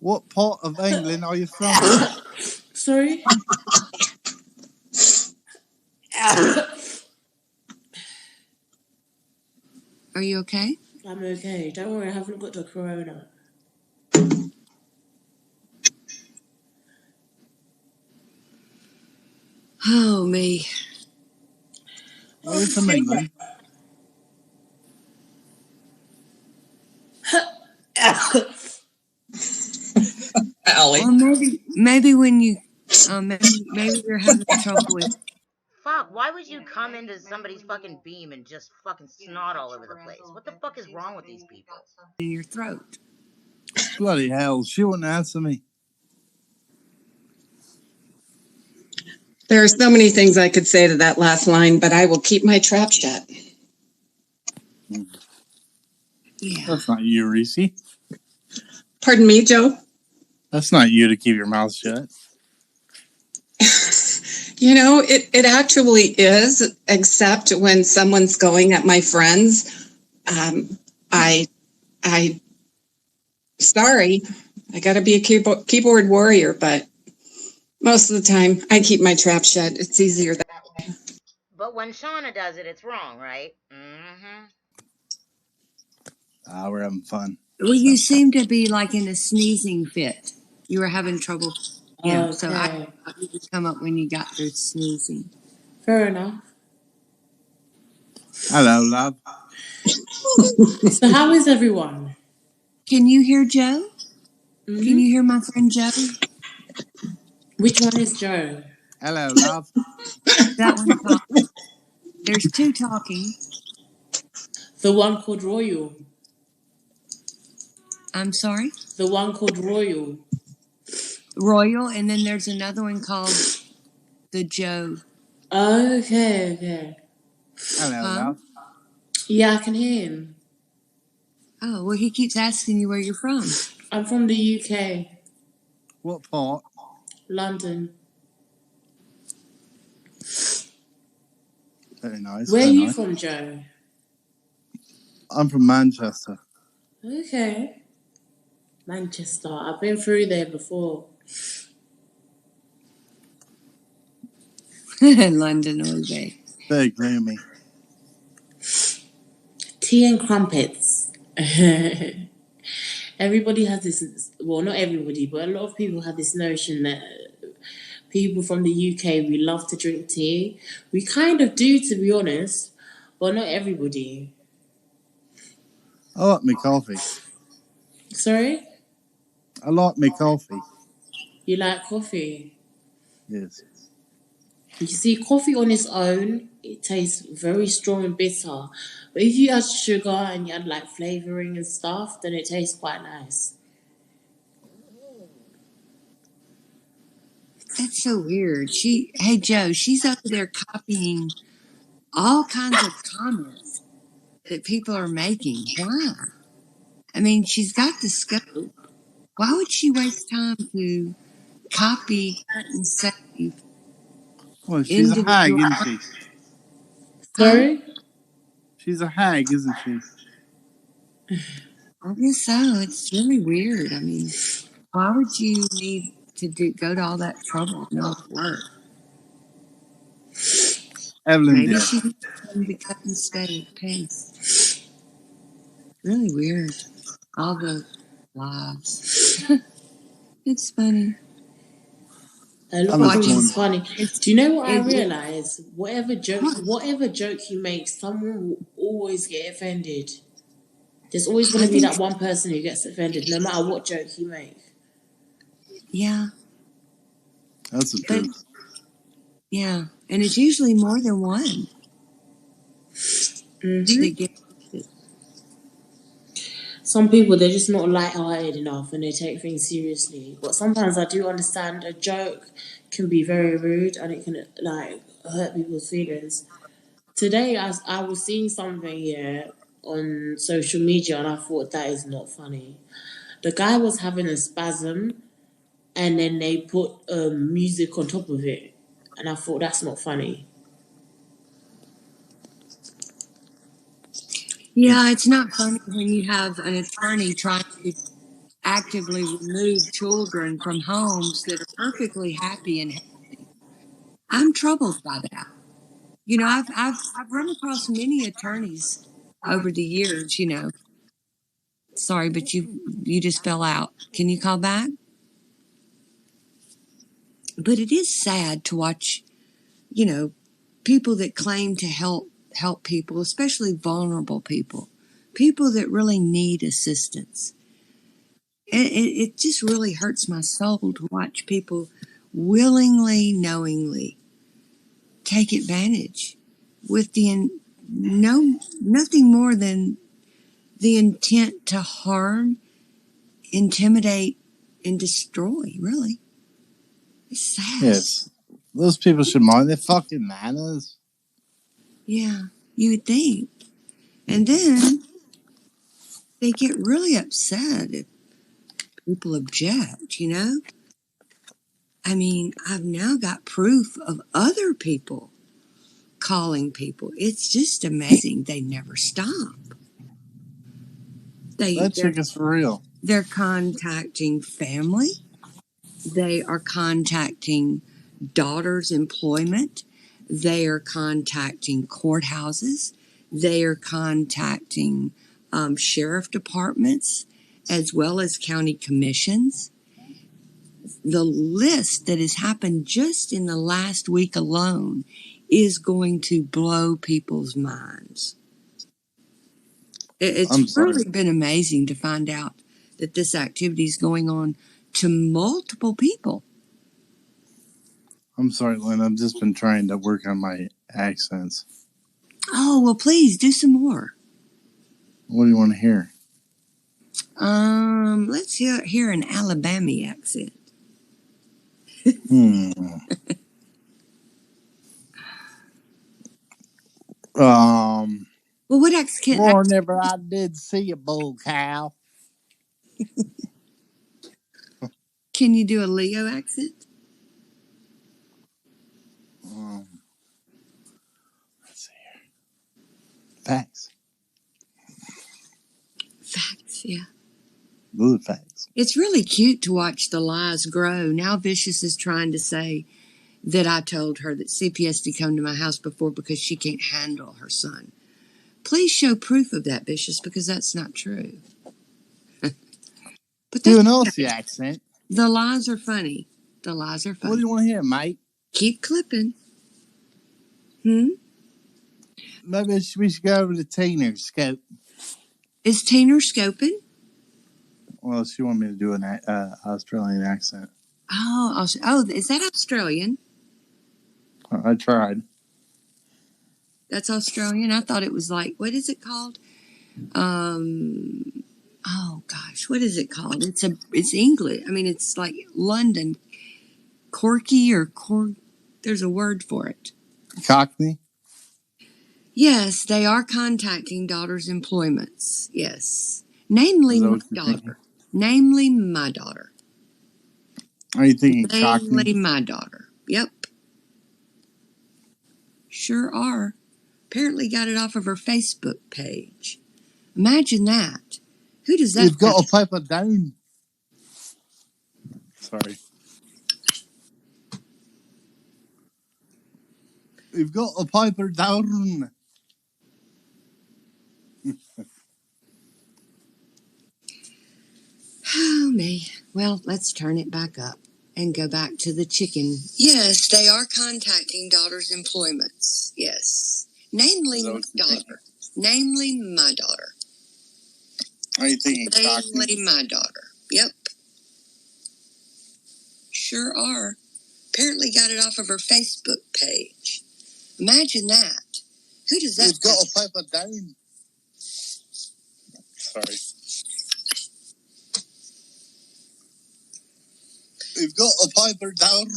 What part of England are you from? Sorry? Are you okay? I'm okay. Don't worry, I haven't got the corona. Oh, me. Are you from England? Allie. Well, maybe when you, maybe you're having trouble with. Fuck, why would you come into somebody's fucking beam and just fucking snot all over the place? What the fuck is wrong with these people? In your throat. Bloody hell, she wouldn't answer me. There are so many things I could say to that last line, but I will keep my trap shut. Yeah. That's not you, Reese. Pardon me, Joe? That's not you to keep your mouth shut. It actually is, except when someone's going at my friends. Sorry, I got to be a keyboard warrior, but most of the time I keep my trap shut. It's easier that way. But when Shauna does it, it's wrong, right? Mm-hmm. We're having fun. Well, you seem to be like in a sneezing fit. You were having trouble. Yeah, Okay. so I you would come up when you got through sneezing. Fair enough. Hello, love. So how is everyone? Can you hear Joe? Mm-hmm. Can you hear my friend Joe? Which one is Joe? Hello, love. That one talks. There's two talking. The one called Royal. I'm sorry? The one called Royal. Royal, and then there's another one called the Joe. Okay. Hello, Huh? love. Yeah, I can hear him. Oh, well, he keeps asking you where you're from. I'm from the UK, What part? London. Very nice. Where are Very you nice. from, Joe? I'm from Manchester. Okay. Manchester. I've been through there before. London all day. Very gloomy. Tea and crumpets. Everybody has this, well, not everybody, but a lot of people have this notion that people from the UK, we love to drink tea. We kind of do, to be honest, but not everybody. I like my coffee. Sorry? I like my coffee. You like coffee? Yes. You see, coffee on its own, it tastes very strong and bitter. But if you add sugar and you add like flavoring and stuff, then it tastes quite nice. That's so weird. Hey Joe, she's over there copying all kinds of comments that people are making. Why? I mean, she's got the scope. Why would she waste time to copy, cut, and save Well, she's a hag, individual? isn't she? Huh? Sorry? She's a hag, isn't she? I guess so. It's really weird. I mean, why would you need to go to all that trouble and all that work? Evelyn Maybe did. she needs to cut and save paste. Really weird. All the lives. It's funny. A lot I'm of just things going. is funny. It's, Do you know what I it, realise? Whatever joke you make, someone will always get offended. There's always going I to be think, that one person who gets offended, no matter what joke you make. yeah, That's the but truth. yeah, and it's usually more than one Mm-hmm. that get it. Some people, they're just not light-hearted enough and they take things seriously. But sometimes I do understand a joke can be very rude and it can like hurt people's feelings. Today, I was seeing something here on social media and I thought that is not funny. The guy was having a spasm and then they put music on top of it. And I thought that's not funny. Yeah, it's not funny when you have an attorney trying to actively remove children from homes that are perfectly happy and healthy. I'm troubled by that. You know, I've run across many attorneys over the years. You know, sorry, but you just fell out. Can you call back? But it is sad to watch. You know, people that claim to help people, especially vulnerable people that really need assistance. It just really hurts my soul to watch people willingly, knowingly take advantage with nothing more than the intent to harm, intimidate, and destroy. Really, it's sad. Yes. Those people should mind their fucking manners. Yeah, you would think, and then they get really upset if people object. You know, I mean, I've now got proof of other people calling people. It's just amazing. They never stop. That chick is for real. They're contacting family. They are contacting daughters' employment. They are contacting courthouses. They are contacting sheriff departments as well as county commissions. The list that has happened just in the last week alone is going to blow people's minds. It's really been amazing to find out that this activity is going on to multiple people. I'm sorry, Lynn. I've just been trying to work on my accents. Oh, well, please do some more. What do you want to hear? Let's hear an Alabama accent. Well, what accent? Whenever I did see a bull cow. Can you do a Leo accent? Let's see here. Facts. Facts, yeah. Good facts. It's really cute to watch the lies grow. Now Vicious is trying to say that I told her that CPS to come to my house before because she can't handle her son. Please show proof of that, Vicious, because that's not true. But do an Aussie accent. The lies are funny. The lies are funny. What do you want to hear, mate? Keep clipping. Maybe we should go over to Tina's scope. Is Tina scoping? Well, she wanted me to do an Australian accent. Oh, is that Australian? I tried. That's Australian? I thought it was like, what is it called? Oh gosh, what is it called? It's English. I mean, it's like London. Corky or there's a word for it. Cockney? Yes, they are contacting daughter's employments. Yes. Namely my daughter. Namely my daughter. Are you thinking Cockney? Namely my daughter. Yep. Sure are. Apparently got it off of her Facebook page. Imagine that. Who does that? You've got to pipe it down. Sorry. You've got to pipe her down. Oh, me. Well, let's turn it back up and go back to the chicken. Yes, they are contacting daughter's employments. Yes. Namely my daughter. Namely my daughter. Are you thinking Namely my daughter. Yep. Sure are. Apparently got it off of her Facebook page. Imagine that. Who does that? You've got to pipe it down. Sorry. You've got to pipe her down.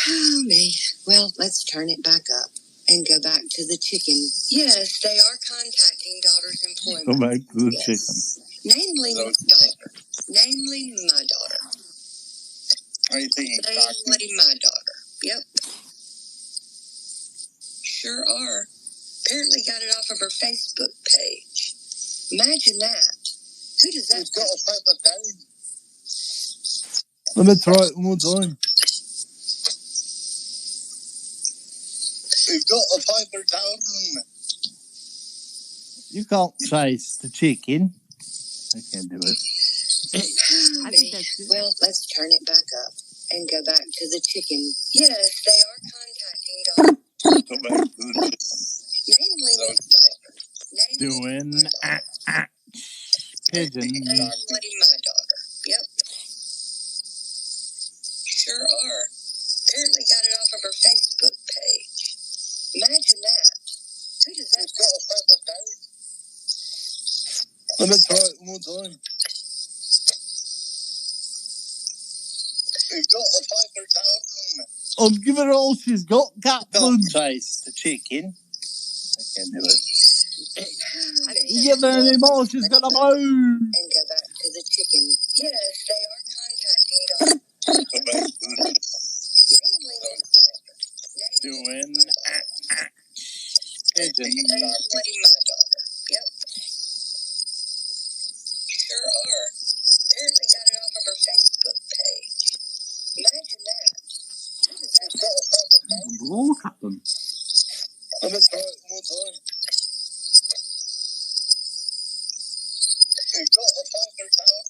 Oh, me. Well, let's turn it back up and go back to the chicken. Yes, they are contacting daughter's employment. Go back to the chicken. Namely my daughter. Namely my daughter. Are you thinking Namely my daughter. Yep. Sure are. Apparently got it off of her Facebook page. Imagine that. Who does that? You've got to pipe it down. Let me try it one more time. You've got to pipe her down. You can't chase the chicken. I can't do it. I think that's good. Well, let's turn it back up and go back to the chicken. Yes, they are contacting daughter. Go back to the chicken. Namely my daughter. Doing pigeon. Namely my daughter. Yep. Sure are. Apparently got it off of her Facebook page. Imagine that. Who does that? Let me try it one more time. You've got to pipe her down. I'll give her all she's got, Captain. Chase the chicken. I can't do it. You give her any more, she's gonna move. And go back to the chicken. Yes, they are contacting daughter. Go back to the Namely my daughter. doing pigeon. Namely my daughter. Yep. Sure are. Apparently got it off of her Facebook page. Imagine that. Who does that? Oh, Captain. Let me try it one more time. You've got to pipe her down.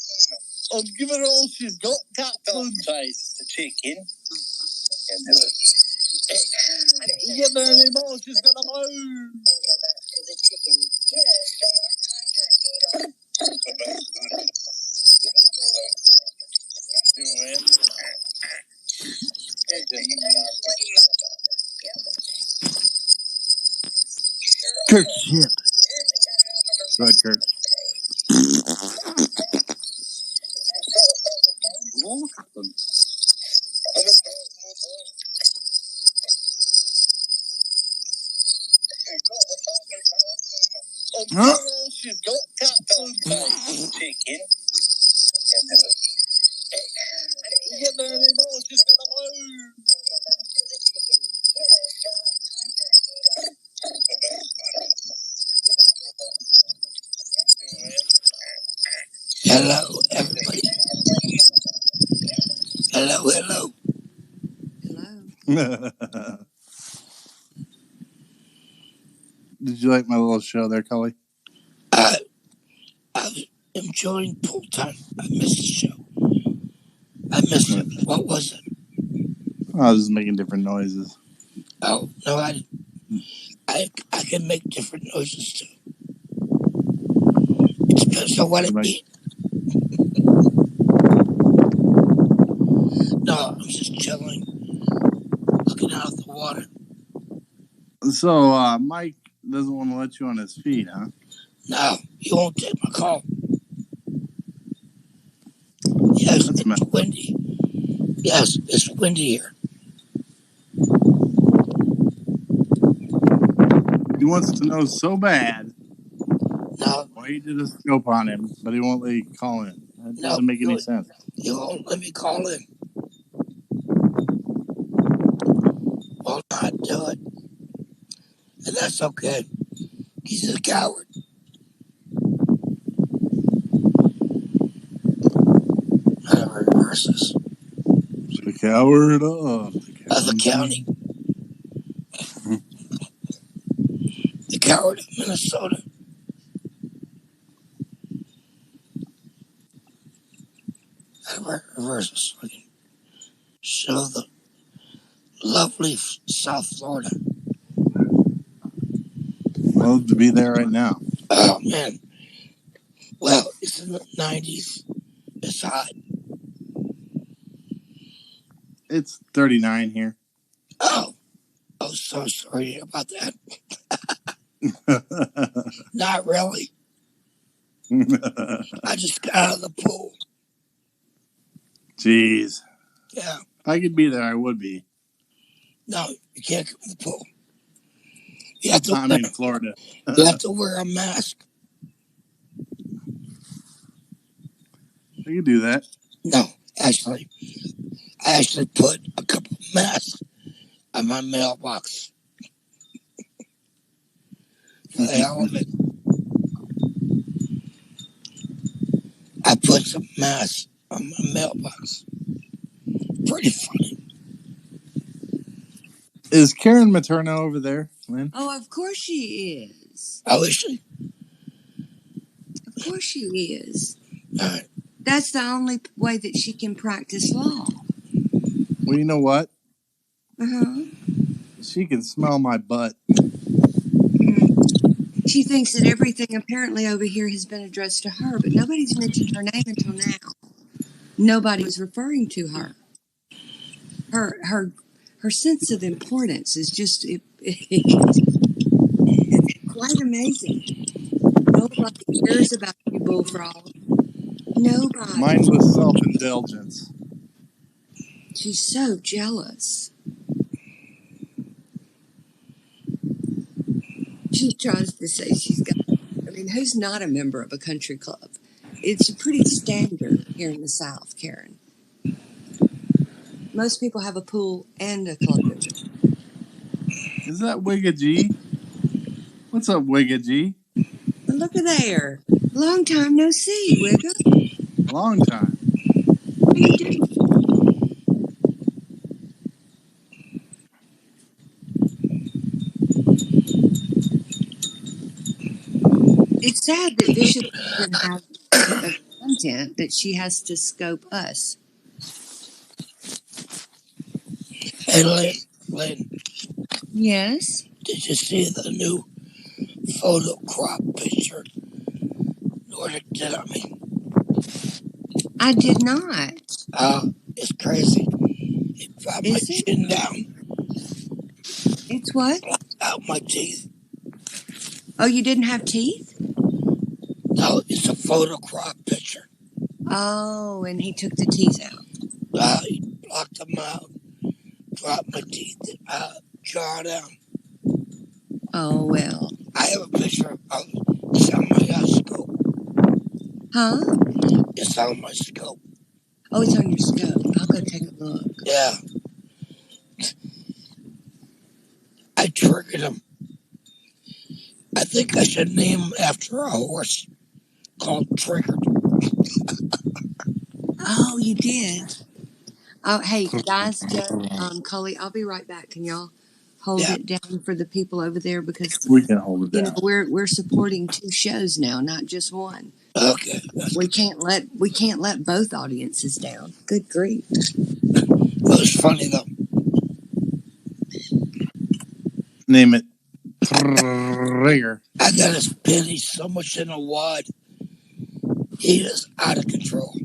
I'll give her all she's got, Captain. Chase the chicken. I can't do it. You give her any more, she's gonna move. And go back to the chicken. Yes, they are contacting daughter. Go back to the Namely my daughter. doing Kurt, shit. Go ahead, Kurt. Huh? Hello, everybody. Hello, hello. Hello. Did you like my little show there, Cully? I was enjoying pool time. I missed the show. I missed it. What was it? I was just making different noises. Oh, no, I can make different noises too. It depends on what I eat. No, I'm just chilling, looking out of the water. So, Mike doesn't want to let you on his feet, huh? No, he won't take my call. Yes, it's windy. Yes, it's windy here. He wants to know so bad. No. Why you did a scope on him, but he won't let you call in. That doesn't make any sense. He won't let me call in. Will not do it. And that's okay. He's a coward. How to reverse this? The coward of the county. The coward of Minnesota. How to reverse this? So I can show the lovely South Florida. Love to be there right now. Oh, man. Well, it's in the 90s. It's hot. It's 39 here. Oh, so sorry about that. Not really. I just got out of the pool. Jeez. Yeah. If I could be there, I would be. No, you can't come to the pool. You have to I'm in Florida. You have to wear a mask. I could do that. No, actually, I actually put a couple of masks on my mailbox. For the hell of it. I put some masks on my mailbox. Pretty funny. Is Karen Materno over there, Lynn? Oh, of course she is. Oh, is she? Of course she is. All right. That's the only way that she can practice law. Well, you know what? Uh-huh. She can smell my butt. She thinks that everything apparently over here has been addressed to her, but nobody's mentioned her name until now. Nobody was referring to her. Her sense of importance is just it's quite amazing. Nobody cares about you, Bullfrog. Nobody. Mindless self-indulgence. She's so jealous. She tries to say she's got. I mean, who's not a member of a country club? It's pretty standard here in the South, Karen. Most people have a pool and a club membership. Is that Wigga G? What's up, Wigga G? But look at there. Long time no see, Wigga. Long time. How you doing? It's sad that Vicious doesn't have the content that she has to scope us. Hey, Lynn. Yes? Did you see the new photo crop picture? Did I mean? I did not. It's crazy. It brought my chin down. It's what? Out my teeth. Oh, you didn't have teeth? No, it's a photo crop picture. Oh, and he took the teeth out. He blocked them out, dropped my teeth, jaw down. Oh, well. I have a picture of it's on my scope. Huh? It's on my scope. Oh, it's on your scope. I'll go take a look. Yeah. I triggered him. I think I should name him after a horse called Triggered. Oh, you did? Oh, hey, guys, Joe, Cully, I'll be right back. Can y'all hold it down for the people over there? Because, We can hold it you down. know, we're supporting 2 shows now, not just one. Okay. We can't let both audiences down. Good grief. Well, it's funny though. Name it Trigger. I got his pin. He's so much in a wad. He is out of control.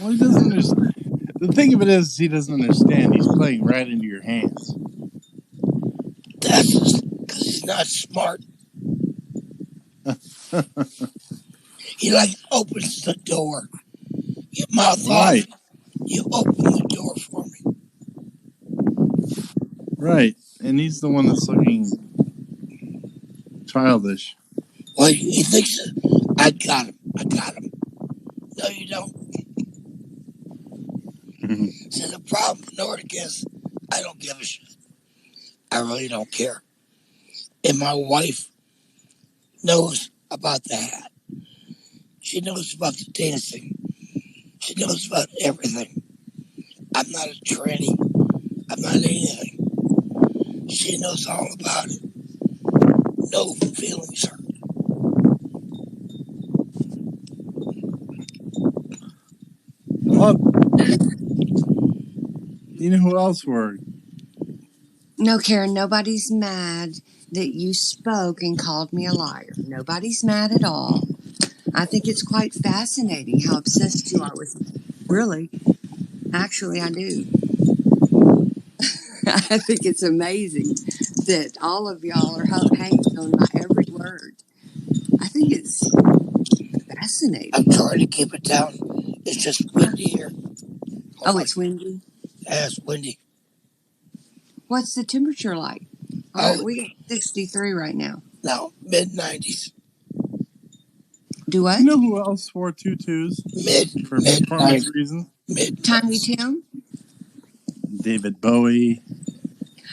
Well, he doesn't understand. The thing of it is, he doesn't understand. He's playing right into your hands. That's because he's not smart. He like opens the door. Your mouth Right. off. You open the door for me. Right. And he's the one that's looking childish. Well, he thinks, I got him. I got him. No, you don't. So the problem with Nordic is, I don't give a shit. I really don't care. And my wife knows about the hat. She knows about the dancing. She knows about everything. I'm not a tranny. I'm not anything. She knows all about it. No feelings hurt. Well, you know who else were? No, Karen, nobody's mad that you spoke and called me a liar. Nobody's mad at all. I think it's quite fascinating how obsessed you are with me. Really. Actually, I do. I think it's amazing that all of y'all are hanging on my every word. I think it's fascinating. I'm trying to keep it down. It's just windy here. Oh, it's windy? Yeah, it's windy. What's the temperature like? All right, we got 63 right now. No, mid-90s. Do what? You know who else wore tutus? For performance reasons? Tiny Tim? David Bowie.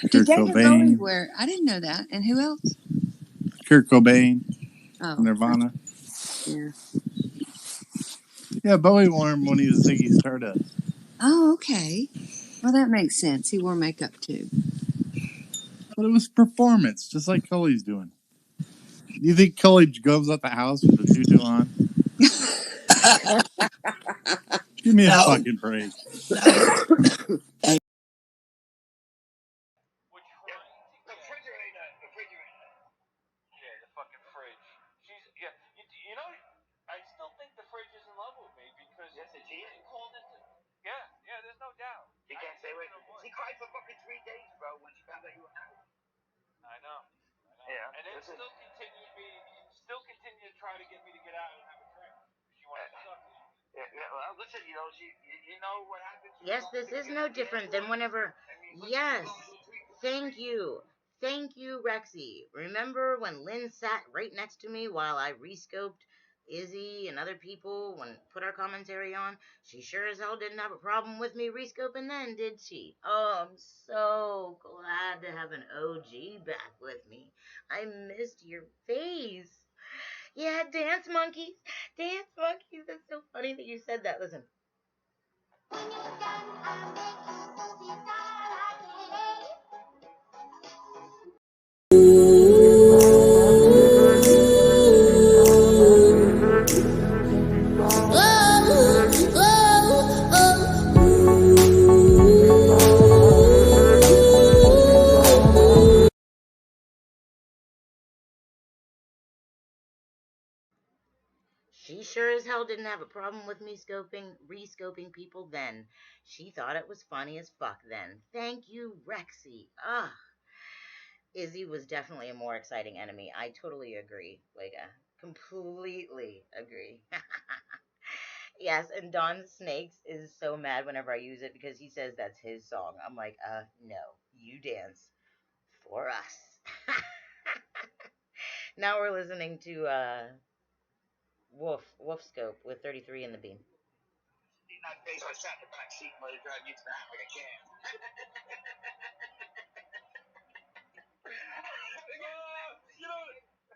Did Kurt David Bowie Cobain. wear? I didn't know that. And who else? Kurt Cobain. Oh, Nirvana. Yeah. Yeah, Bowie wore him when he was Ziggy Stardust. Oh, okay. Well, that makes sense. He wore makeup too. But it was performance, just like Cully's doing. Do you think Cully goes out the house with the tutu on? Give me a fucking break. Yes, this is no different than whenever. Yes. Thank you. Thank you, Rexy. Remember when Lynn sat right next to me while I rescoped Izzy and other people when put our commentary on? She sure as hell didn't have a problem with me rescoping then, did she? Oh, I'm so glad to have an OG back with me. I missed your face. Yeah, dance monkeys. Dance monkeys. That's so funny that you said that. Listen. She sure as hell didn't have a problem with me rescoping people then. She thought it was funny as fuck then. Thank you, Rexy. Ugh. Izzy was definitely a more exciting enemy. I totally agree. Like, completely agree. Yes, and Don Snakes is so mad whenever I use it because he says that's his song. I'm like, no, you dance for us. Now we're listening to Wolf Scope with 33 in the beam. Not based on sat in the back seat while you're driving into the house like a can.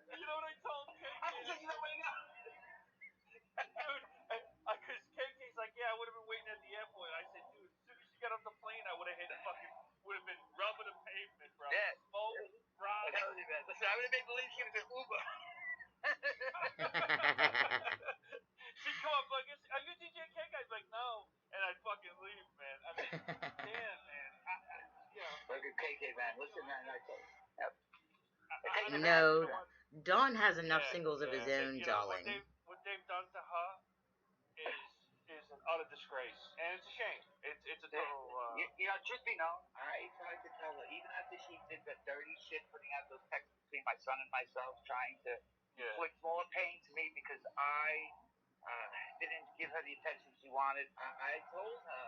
You know what I told KK? I can tell you that right now. Dude, because KK's like, yeah, I would have been waiting at the airport. I said, dude, as soon as you got off the plane, I would have been rubbing the pavement, bro. Yeah. Smoke, rock. Listen, I would have made believe he was an Uber. She'd come up like, are you DJ Cake? I'd be like, no. And I'd fucking leave, man. I mean, damn, man. Look at KK, man. Listen, man. No, Dawn has enough singles of his own, darling. What they've done to her is an utter disgrace, and it's a shame. It's a total. Truth be known, I tried to tell her even after she did the dirty shit, putting out those texts between my son and myself, trying to inflict more pain to me because I didn't give her the attention she wanted. I told her,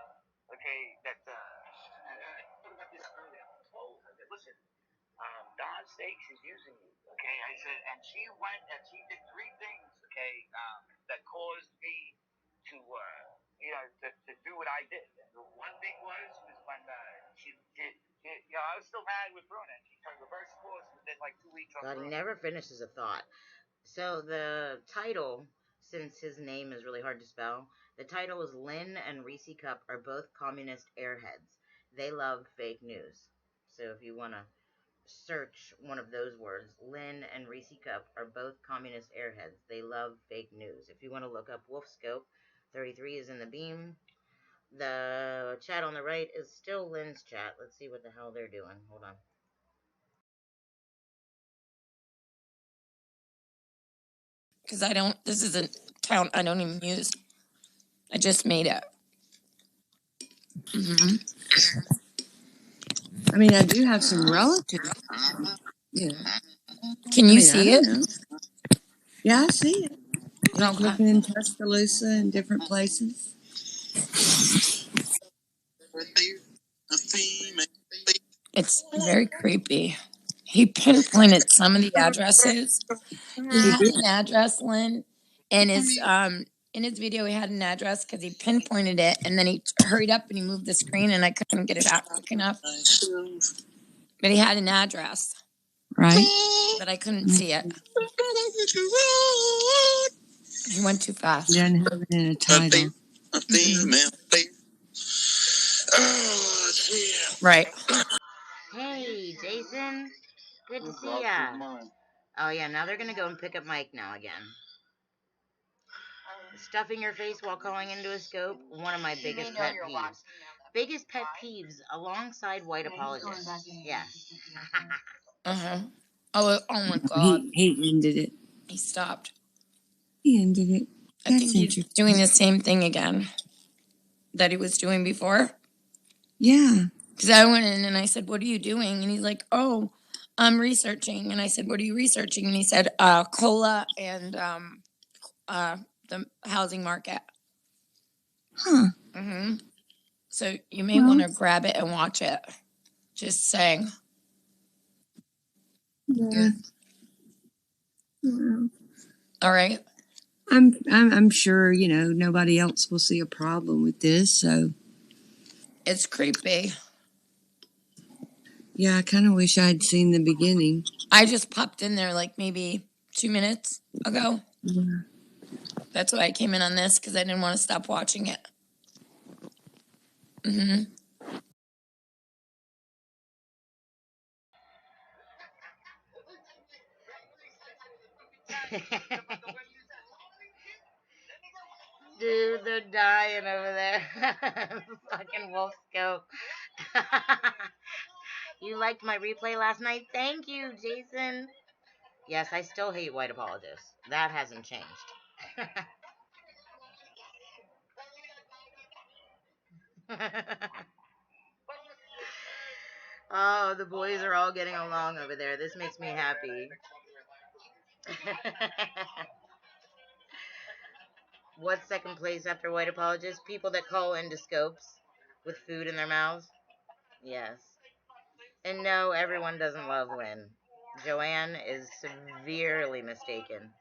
okay, that and I thought about this earlier. I told her that listen. Don Stakes is using you, okay? I said, and she went and she did three things, okay, that caused me to, to do what I did. And the one thing was when she did, I was still mad with Bruna, and she turned reverse course within like 2 weeks. God, he never finishes a thought. So the title, since his name is really hard to spell, the title is Lyin and Reese Cup are both communist airheads. They love fake news. So if you want to search one of those words, Lyin and Reese Cup are both communist airheads. They love fake news. If you want to look up Wolf Scope, 33 is in the beam. The chat on the right is still Lynn's chat. Let's see what the hell they're doing. Hold on. Because this is a town I don't even use. I just made it. Mm-hmm. I mean, I do have some relatives. Yeah. Can you see it? Know. Yeah, I see it. Like looking in Tuscaloosa and different places. It's very creepy. He pinpointed some of the addresses. He had an address, Lynn, and in his video he had an address because he pinpointed it, and then he hurried up and he moved the screen, and I couldn't get it out quick enough. But he had an address, right? But I couldn't see it. He went too fast. He doesn't have it in a title. Right. Hey, Jason. Good to see ya. Oh, yeah, now they're gonna go and pick up Mike now again. Stuffing your face while calling into a scope, one of my biggest pet peeves. Biggest pet peeves alongside white apologists. Yes. Uh-huh. Oh my God. He ended it. He stopped. He ended it. I think he's doing the same thing again that he was doing before. Yeah. Because I went in and I said, what are you doing? And he's like, oh, I'm researching. And I said, what are you researching? And he said, cola and the housing market. Huh. Mm-hmm. So you may want to grab it and watch it. Just saying. Yeah. Well, all right. I'm sure, nobody else will see a problem with this, so. It's creepy. Yeah, I kind of wish I'd seen the beginning. I just popped in there like maybe 2 minutes ago. Yeah. That's why I came in on this, because I didn't want to stop watching it. Mm-hmm. Dude, they're dying over there. Fucking wolf scope. You liked my replay last night? Thank you, Jason. Yes, I still hate white apologists. That hasn't changed. Oh, the boys are all getting along over there. This makes me happy. What's second place after white apologists? People that call into scopes with food in their mouths? Yes. And no, everyone doesn't love Lyin. Joanne is severely mistaken.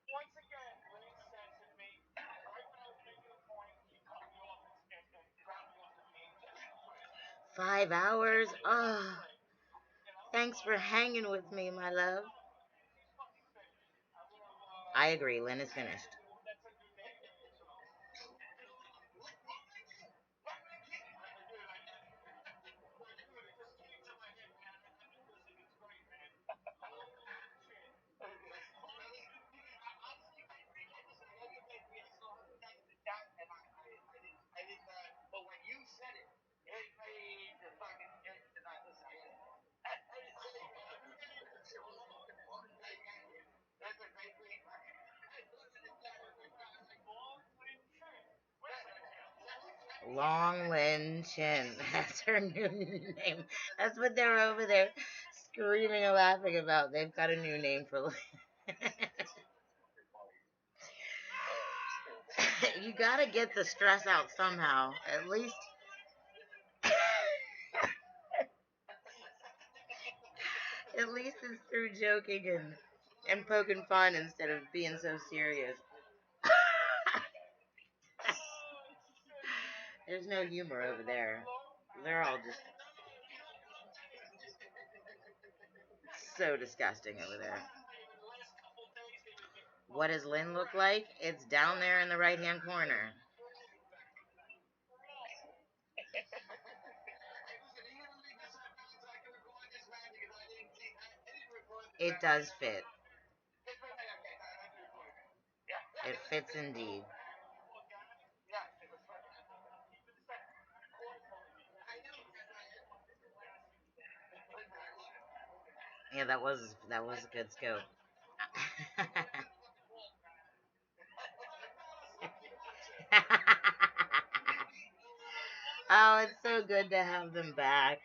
Once again, Lynn said to me, right when I was making a point, he cut me off and dropped me off the main 5 hours? Oh, thanks for hanging with me, my love. I agree, Lynn is finished. But when you said it, it made the fucking tonight. Listen, Long Lynn Chin. That's her new name. That's what they're over there screaming and laughing about. They've got a new name for Lynn. You gotta get the stress out somehow. At least. At least it's through joking and poking fun instead of being so serious. There's no humor over there. They're all just so disgusting over there. What does Lynn look like? It's down there in the right-hand corner. It does fit. It fits indeed. Yeah, that was a good scope. Oh, it's so good to have them back.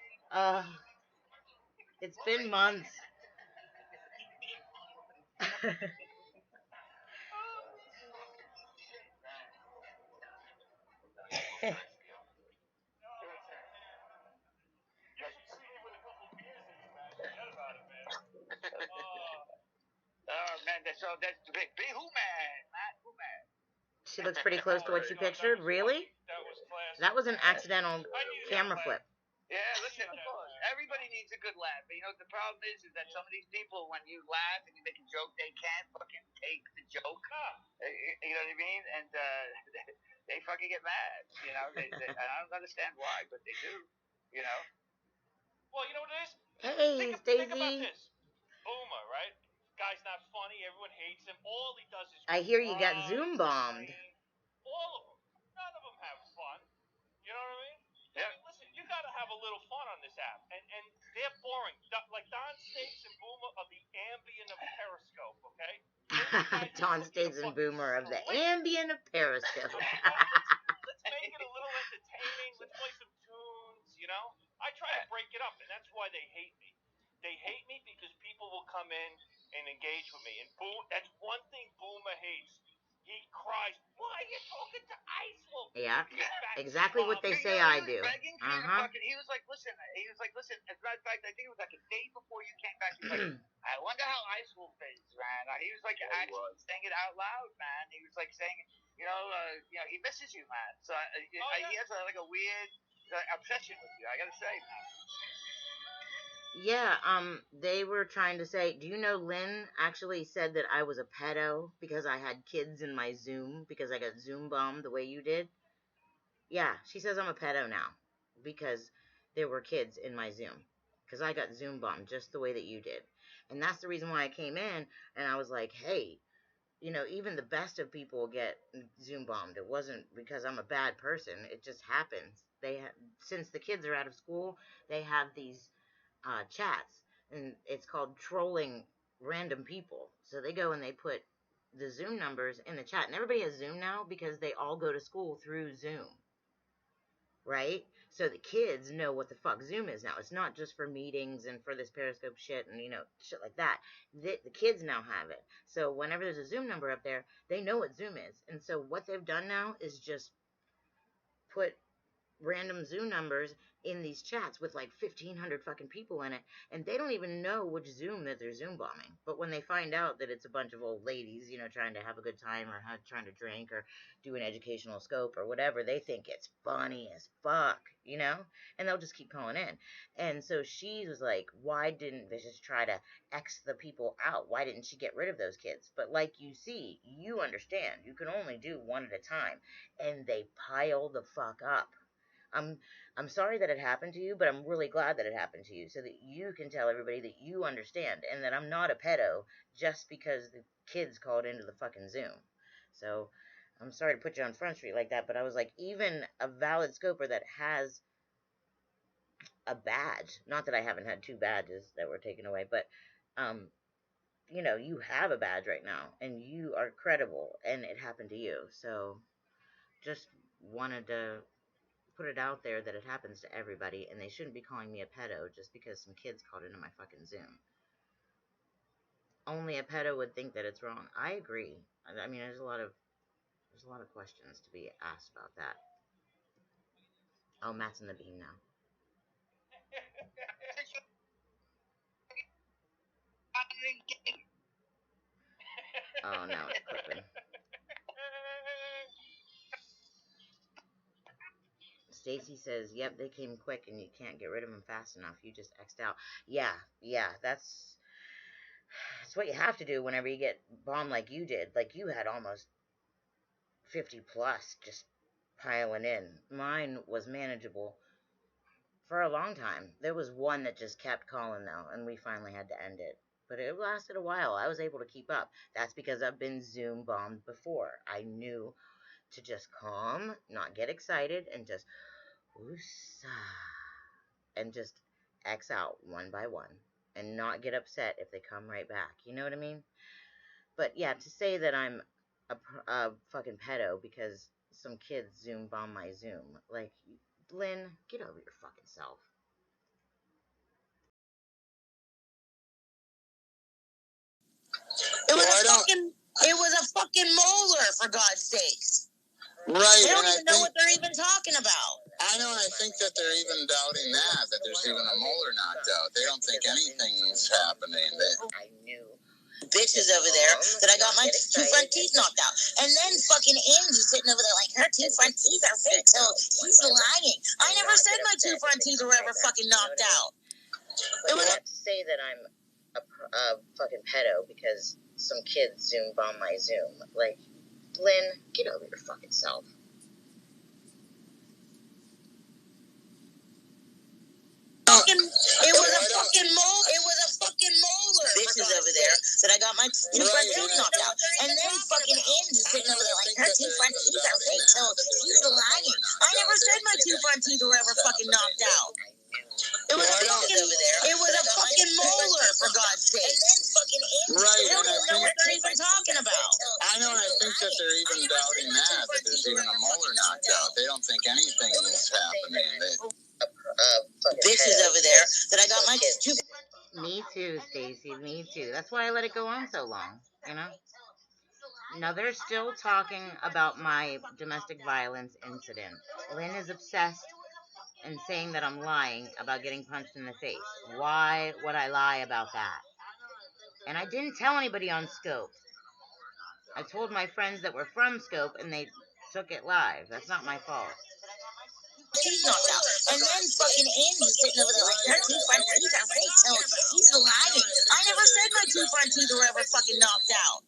It's been months. you should see me with a couple beers in you, man. Forget about it, man. Oh man, that's big. Who man? Who man? She looks pretty close to what you pictured. Really? That was classic. That was an accidental camera flip. Yeah, listen, of course. Everybody needs a good laugh. But you know what the problem is that some of these people, when you laugh and you make a joke, they can't fucking take the joke. You know what I mean? And they fucking get mad. You know, I don't understand why, but they do. You know. Well, you know what it is? Hey, Think about Stacey. this. Boomer, right? Guy's not funny. Everyone hates him. All he does is I hear you got cry, Zoom bombed. all of them. None of them have fun. You know what I mean? Yeah. I mean, listen, you got to have a little fun on this app, and they're boring. Like Don States and Boomer are the Ambien of Periscope, okay? Don States and Boomer of the Ambien of Periscope. Let's make it a little entertaining. Let's play some tunes, you know? I try to break it up, and that's why they hate me. They hate me because people will come in and engage with me. And that's one thing Boomer hates. He cries, "Why are you talking to Ice Wolf?" Yeah, exactly what they say I do. He was like, listen. As a matter of fact, I think it was like a day before you came back. He was like, I wonder how Ice Wolf is, man. He was like actually saying it out loud, man. He was like saying, he misses you, man. So he has like a weird obsession with you. I gotta say, man. Yeah, they were trying to say, do you know Lynn actually said that I was a pedo because I had kids in my Zoom because I got Zoom bombed the way you did? Yeah, she says I'm a pedo now because there were kids in my Zoom because I got Zoom bombed just the way that you did. And that's the reason why I came in and I was like, hey, you know, even the best of people get Zoom bombed. It wasn't because I'm a bad person. It just happens. Since the kids are out of school, they have these chats, and it's called trolling random people. So they go and they put the Zoom numbers in the chat, and everybody has Zoom now because they all go to school through Zoom, right? So the kids know what the fuck Zoom is now. It's not just for meetings and for this Periscope shit and, you know, shit like that. The kids now have it. So whenever there's a Zoom number up there, they know what Zoom is. And so what they've done now is just put random Zoom numbers in these chats with like 1,500 fucking people in it, and they don't even know which Zoom that they're Zoom bombing. But when they find out that it's a bunch of old ladies, you know, trying to have a good time or trying to drink or do an educational scope or whatever, they think it's funny as fuck, you know, and they'll just keep calling in. And so she was like, why didn't they just try to X the people out? Why didn't she get rid of those kids? But like you see, you understand, you can only do one at a time, and they pile the fuck up. I'm sorry that it happened to you, but I'm really glad that it happened to you so that you can tell everybody that you understand and that I'm not a pedo just because the kids called into the fucking Zoom. So I'm sorry to put you on Front Street like that, but I was like, even a valid scoper that has a badge, not that I haven't had 2 badges that were taken away, but you know, you have a badge right now and you are credible and it happened to you. So just wanted to put it out there that it happens to everybody, and they shouldn't be calling me a pedo just because some kids called into my fucking Zoom. Only a pedo would think that it's wrong. I agree. I mean, there's a lot of questions to be asked about that. Oh, Matt's in the beam now. Oh, now it's clipping. Stacy says, yep, they came quick and you can't get rid of them fast enough. You just X'd out. Yeah, that's what you have to do whenever you get bombed like you did. Like, you had almost 50 plus just piling in. Mine was manageable for a long time. There was one that just kept calling, though, and we finally had to end it. But it lasted a while. I was able to keep up. That's because I've been Zoom bombed before. I knew to just calm, not get excited, and just woosah, and just X out one by one, and not get upset if they come right back. You know what I mean? But yeah, to say that I'm a fucking pedo because some kids Zoom bomb my Zoom, like, Lynn, get over your fucking self. It was a fucking molar, for God's sakes. Right. They don't even know what they're even talking about. I know, and I think that they're even doubting that there's even a molar knocked out. They don't think anything's happening. I knew. Bitches over there that I got my 2 front teeth knocked out. And then fucking Angie sitting over there like, her 2 front teeth are fake, so she's lying. I never said my 2 front teeth were ever fucking knocked out. It was to say that I'm a fucking pedo because some kids Zoom bomb my Zoom. Like, Lynn, get over your fucking self. It was a fucking molar. Bitches over there that I got my 2 front teeth knocked out. And then fucking Angie sitting over there like, her 2 front teeth are fake, so she's lying. I never said my 2 front teeth were ever fucking knocked out. It was a fucking molar, for God's sake. And then fucking Angie, they don't even know what they're even talking about. I know, and I think that they're even doubting that there's even a molar knocked out. They don't think anything's happening. Bitches over there that I got my 2. Me too, Stacy. Me too. That's why I let it go on so long. You know. Now they're still talking about my domestic violence incident. Lynn is obsessed and saying that I'm lying about getting punched in the face. Why would I lie about that? And I didn't tell anybody on Scope. I told my friends that were from Scope and they took it live. That's not my fault. She's knocked out. And then fucking Angie sitting over there like, her 2 front teeth are fake, so she's lying. I never said my 2 front teeth were ever fucking knocked out.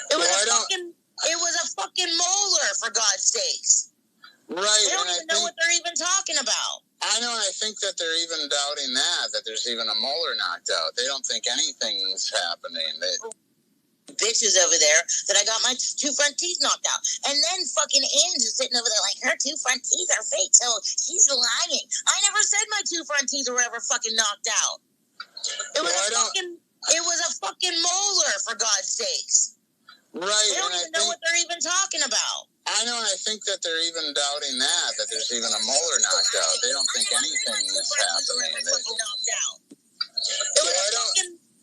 It was a fucking molar, for God's sakes. Right. They don't even know what they're even talking about. I know, and I think that they're even doubting that there's even a molar knocked out. They don't think anything's happening. bitches over there that I got my 2 front teeth knocked out. And then fucking Ange is sitting over there like, her 2 front teeth are fake, so she's lying. I never said my 2 front teeth were ever fucking knocked out. It was a fucking molar, for God's sakes. Right. They don't even know what they're even talking about. I know, and I think that they're even doubting that there's even a molar knocked out. They don't think anything is happening.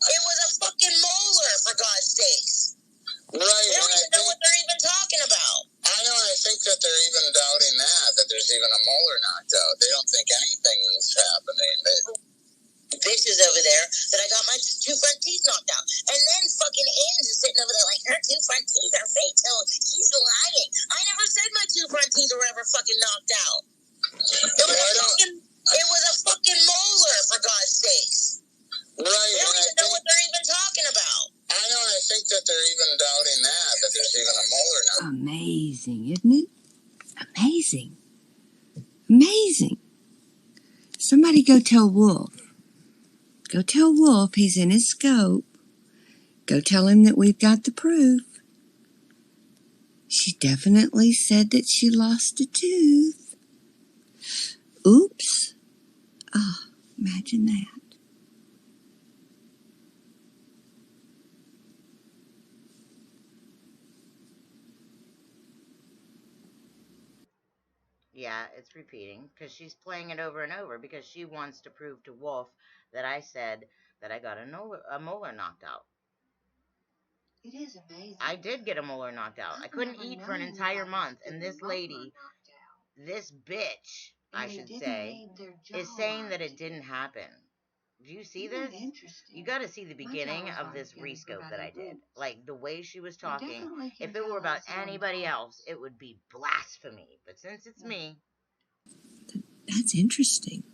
It was a fucking molar, for God's sakes. Right. They don't even know what they're even talking about. I know, and I think that they're even doubting that there's even a molar knocked out. They don't think anything is happening. Bitches over there that I got my 2 front teeth knocked out. And then fucking Ange is sitting over there like, her 2 front teeth are fake, so she's lying. I never said my 2 front teeth were ever fucking knocked out. It was a fucking molar, for God's sakes. Right. They don't even know what they're even talking about. I know, and I think that they're even doubting that there's even a molar knocked out. Amazing, isn't it? Amazing. Amazing. Somebody go tell Wolf. Go tell Wolf he's in his scope. Go tell him that we've got the proof. She definitely said that she lost a tooth. Oops. Oh, imagine that. Yeah, it's repeating because she's playing it over and over because she wants to prove to Wolf that I said that I got a molar knocked out. It is amazing. I did get a molar knocked out. I couldn't eat for an entire month, and this lady, this bitch, I should say, is saying that it didn't happen. Do you see this? You got to see the beginning of this rescope that I did. Like, the way she was talking. If it were about anybody else, it would be blasphemy. But since it's me... That's interesting.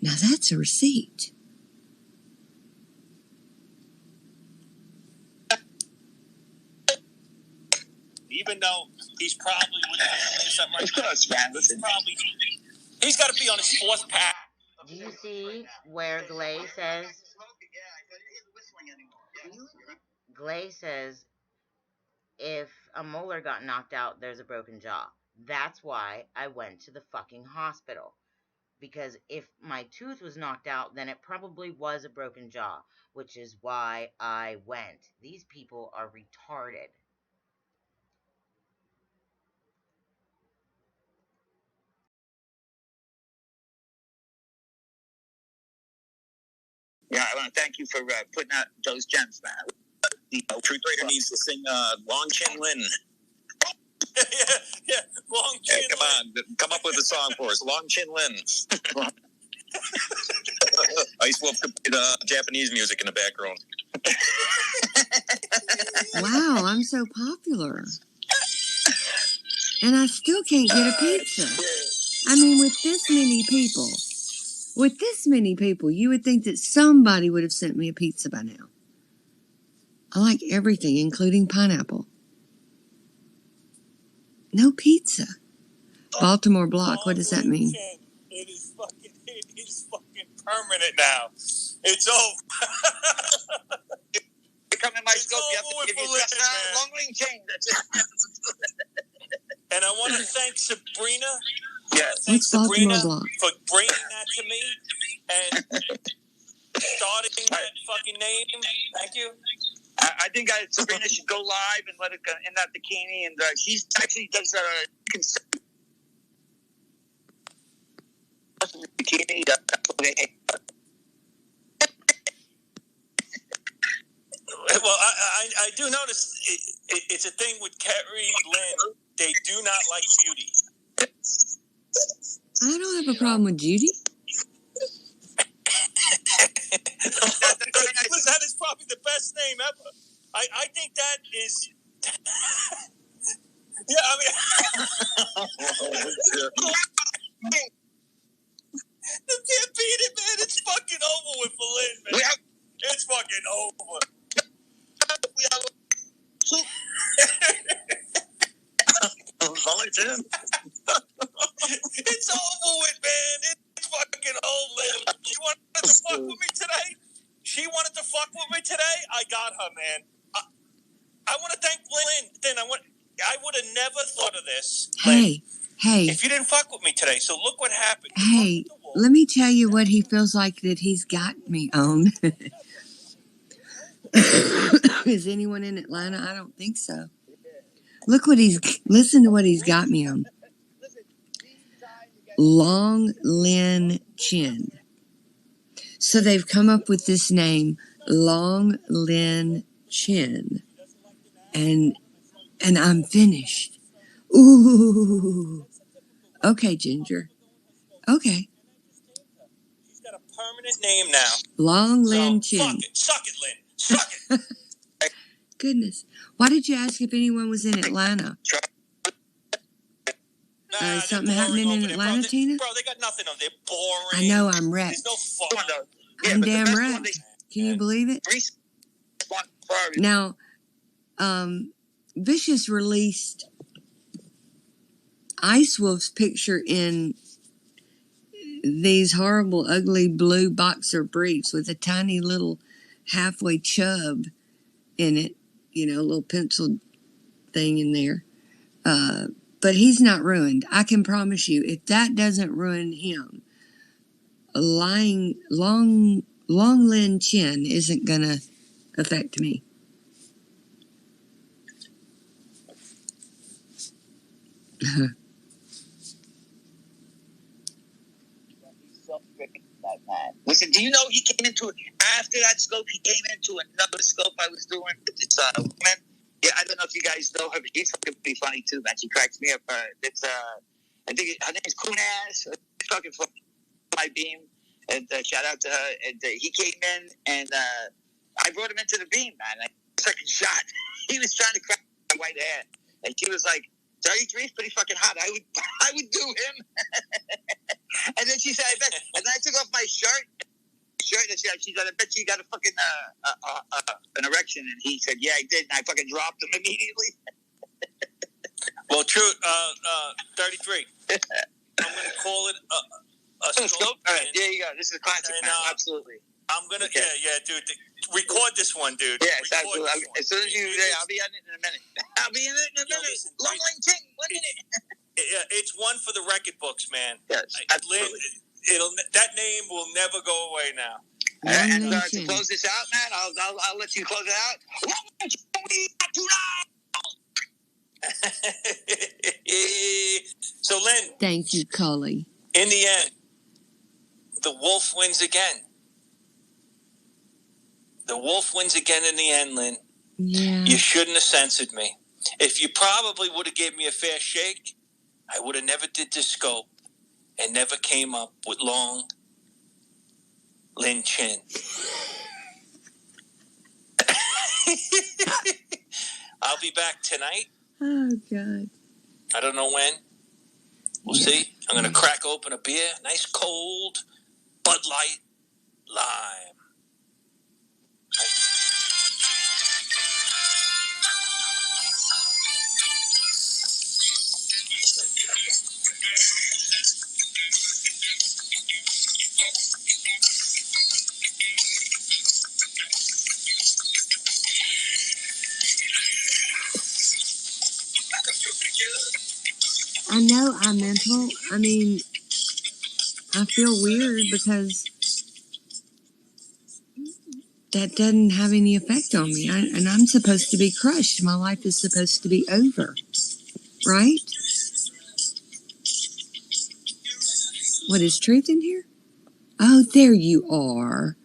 Now that's a receipt. Even though he's probably with something right now. He's got to be on his 4th pack. Do you see where Glay says... Glay says, if a molar got knocked out, there's a broken jaw. That's why I went to the fucking hospital. Because if my tooth was knocked out, then it probably was a broken jaw. Which is why I went. These people are retarded. Yeah, I want to thank you for putting out those gems, man. The Truth Raider needs to sing Long Chin Lin. yeah, Long Chin Lin. Come on, come up with a song for us. Long Chin Lin. Ice Wolf could play the Japanese music in the background. Wow, I'm so popular. And I still can't get a pizza. I mean, with this many people, you would think that somebody would have sent me a pizza by now. I like everything, including pineapple. No pizza. Baltimore Block, what does that mean? It is fucking permanent now. It's over. You come in my scope, you have to give you just a long ring chain. That's it. And I want to thank Sabrina. Yes. What's Baltimore Block? For bringing that to me and starting that fucking name. Thank you. I think Sabrina should go live and let it go in that bikini, and she actually does bikini. Well, I do notice it's a thing with Carrie Lynn. They do not like beauty. I don't have a problem with Judy. That is probably the best name ever. I think that is... Yeah, I mean... You can't beat it, man. It's fucking over with for Lynn, man. It's fucking over. It's over with, man. It's fucking over. She wanted to fuck with me today. I got her, man. I want to thank Lynn. I would have never thought of this. Hey, Lynn, if you didn't fuck with me today, so look what happened. Hey, let me tell you what he feels like that he's got me on. Is anyone in Atlanta? I don't think so. Listen to what he's got me on. Lyin. So they've come up with this name, Lyin. And I'm finished. Ooh. Okay, Ginger. Okay. She's got a permanent name now. Lyin. Fuck it. Suck it, Lynn. Suck it. Goodness. Why did you ask if anyone was in Atlanta? Something happening in Atlanta, Tina? Bro, they got nothing on. They're boring. I know, I'm wrecked. There's no fun. I'm damn wrecked. Can you believe it? Now, Vicious released Ice Wolf's picture in these horrible, ugly blue boxer briefs with a tiny little halfway chub in it. You know, a little pencil thing in there. But he's not ruined. I can promise you, if that doesn't ruin him, Lyin isn't gonna affect me. Listen, do you know he came into after that scope? He came into another scope I was doing. It's woman. Yeah, I don't know if you guys know her, but she's fucking pretty funny too, man. She cracks me up. It's I think her name is Kunas. Fucking from my beam, and shout out to her. And he came in, and I brought him into the beam, man. Second shot, he was trying to crack my white hair, and she was like, 33 is pretty fucking hot. I would do him. And then she said, I bet. And then I took off my shirt, and she said, I bet you got a fucking an erection. And he said, yeah, I did. And I fucking dropped him immediately. Well, true. 33. I'm going to call it a scope. All right, there you go. This is a classic, and, man. Absolutely. I'm going to, yeah, dude. Record this one, dude. Yes, absolutely. As soon as you, I'll be on it in a minute. Listen, Lyin King, 1 minute. Yeah, it's one for the record books, man. Yes, absolutely. That name will never go away now. And to close this out, man, I'll let you close it out. So, Lynn. Thank you, Cully. In the end, the wolf wins again. The wolf wins again in the end, Lynn. Yeah. You shouldn't have censored me. If you probably would have gave me a fair shake, I would have never did this scope and never came up with Lyin. I'll be back tonight. Oh, God. I don't know when. We'll see. I'm going to crack open a beer. Nice cold Bud Light Lime. I know I'm mental. I mean, I feel weird because that doesn't have any effect on me. And I'm supposed to be crushed. My life is supposed to be over. Right? What, is Truth in here? Oh, there you are.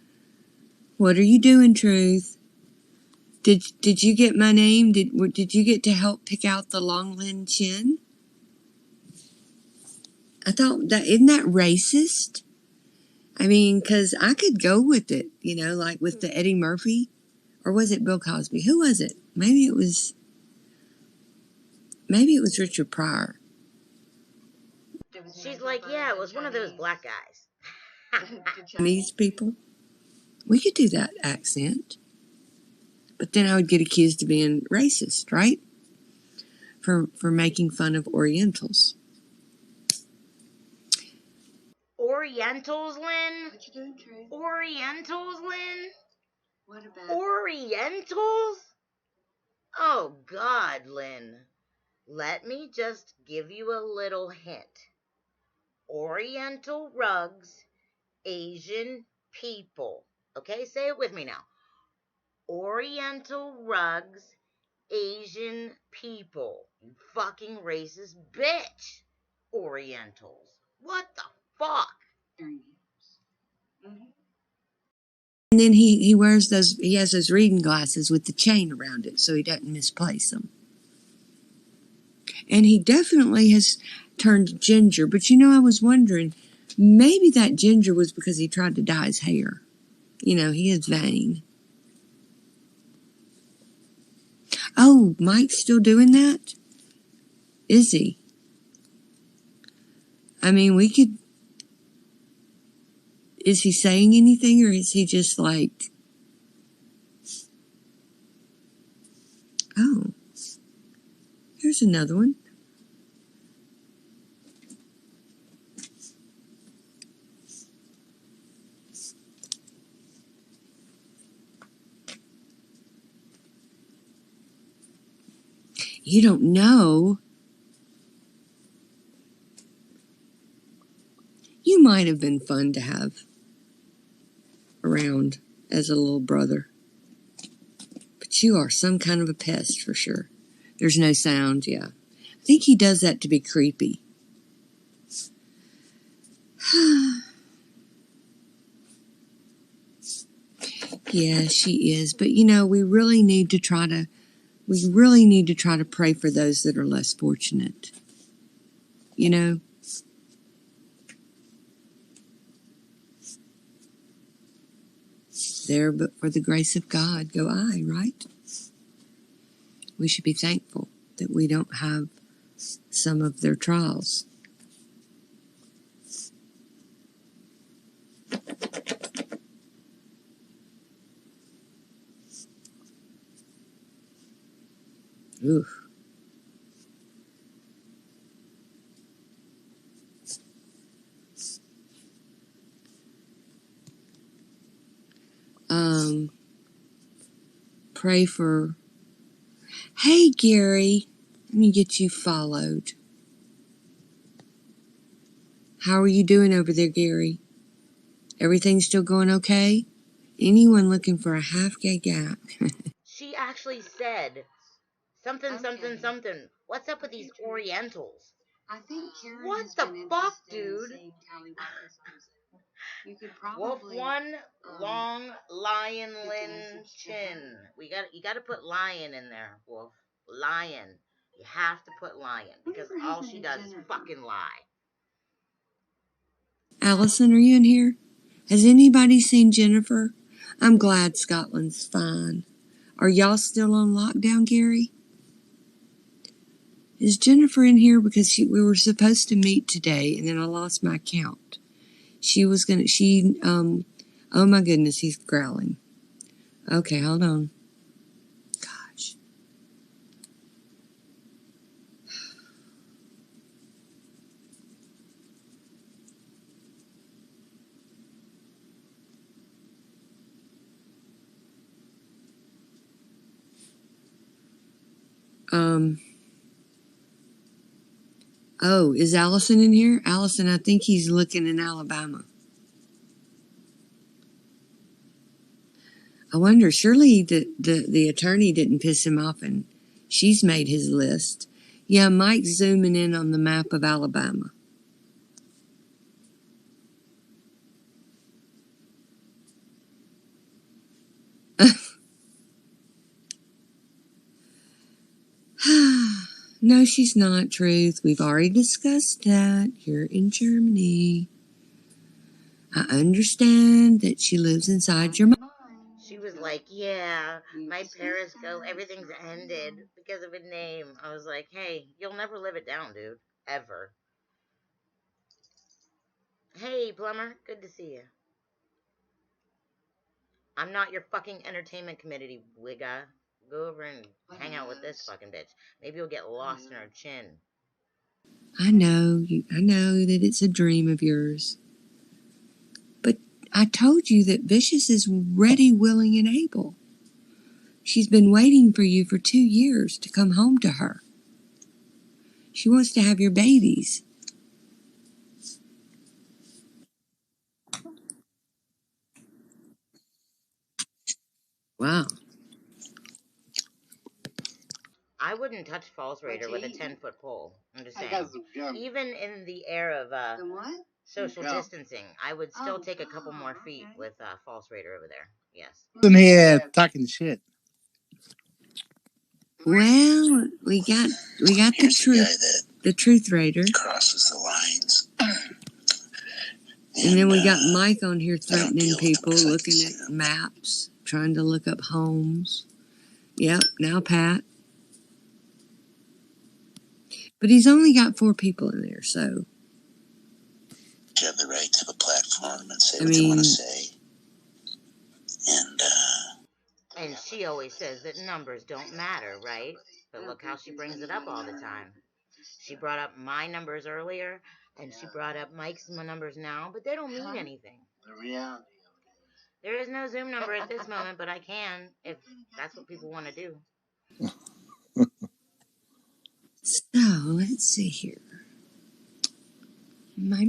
What are you doing, Truth? Did you get my name? Did you get to help pick out the Lyin? I thought that, isn't that racist? I mean, because I could go with it, you know, like with the Eddie Murphy, or was it Bill Cosby? Who was it? Maybe it was Richard Pryor. She's like, yeah, it was one of those black guys. These people, we could do that accent, but then I would get accused of being racist, right? For making fun of Orientals. Orientals, Lynn? What you doing, Trey? Orientals, Lynn? What about Orientals? Oh, God, Lynn. Let me just give you a little hint. Oriental rugs, Asian people. Okay, say it with me now. Oriental rugs, Asian people. You fucking racist bitch. Orientals. What the fuck? And then he wears those, he has those reading glasses with the chain around it so he doesn't misplace them. And he definitely has turned ginger. But you know, I was wondering, maybe that ginger was because he tried to dye his hair. You know, he is vain. Oh, Mike's still doing that? Is he? I mean, we could... Is he saying anything, or is he just like... Oh, here's another one. You don't know. You might have been fun to have around as a little brother. But you are some kind of a pest for sure. There's no sound, yeah. I think he does that to be creepy. Yeah, she is. But you know, we really need to try to pray for those that are less fortunate. You know? There but for the grace of God go I, right? We should be thankful that we don't have some of their trials. Oof. Pray for... Hey, Gary. Let me get you followed. How are you doing over there, Gary? Everything still going okay? Anyone looking for a half-gay guy? She actually said something. What's up with these Orientals? I think Karen what the fuck, dude? Wolf one, long lion Lynn chin. You gotta put lion in there, Wolf. Lion. You have to put lion because all she does is fucking lie. Allison, are you in here? Has anybody seen Jennifer? I'm glad Scotland's fine. Are y'all still on lockdown, Gary? Is Jennifer in here? Because we were supposed to meet today, and then I lost my count. Oh my goodness, he's growling. Okay, hold on. Gosh. Oh, is Allison in here? Allison, I think he's looking in Alabama. I wonder, surely the attorney didn't piss him off and she's made his list. Yeah, Mike's zooming in on the map of Alabama. No, she's not, Truth. We've already discussed that. You're in Germany. I understand that she lives inside your mind. She was like, yeah, my Periscope, everything's ended because of a name. I was like, hey, you'll never live it down, dude. Ever. Hey, Plumber. Good to see you. I'm not your fucking entertainment committee, wigga. Go over and hang out with this fucking bitch. Maybe you'll get lost in her chin. I know that it's a dream of yours. But I told you that Vicious is ready, willing, and able. She's been waiting for you for 2 years to come home to her. She wants to have your babies. Wow. I wouldn't touch False Raider with a 10-foot pole. I'm just saying. Even in the era of social distancing, I would still take a couple more feet with False Raider over there. Yes. In here talking shit. Well, we got the truth raider. Crosses the lines. And then we got Mike on here threatening people, looking at maps, trying to look up homes. Yep, now Pat. But he's only got 4 people in there, so. You have the right to the platform and say what you want to say. And she always says that numbers don't matter, right? But look how she brings it up all the time. She brought up my numbers earlier, and she brought up Mike's numbers now, but they don't mean anything. The reality. There is no Zoom number at this moment, but I can if that's what people want to do. So, let's see here. My.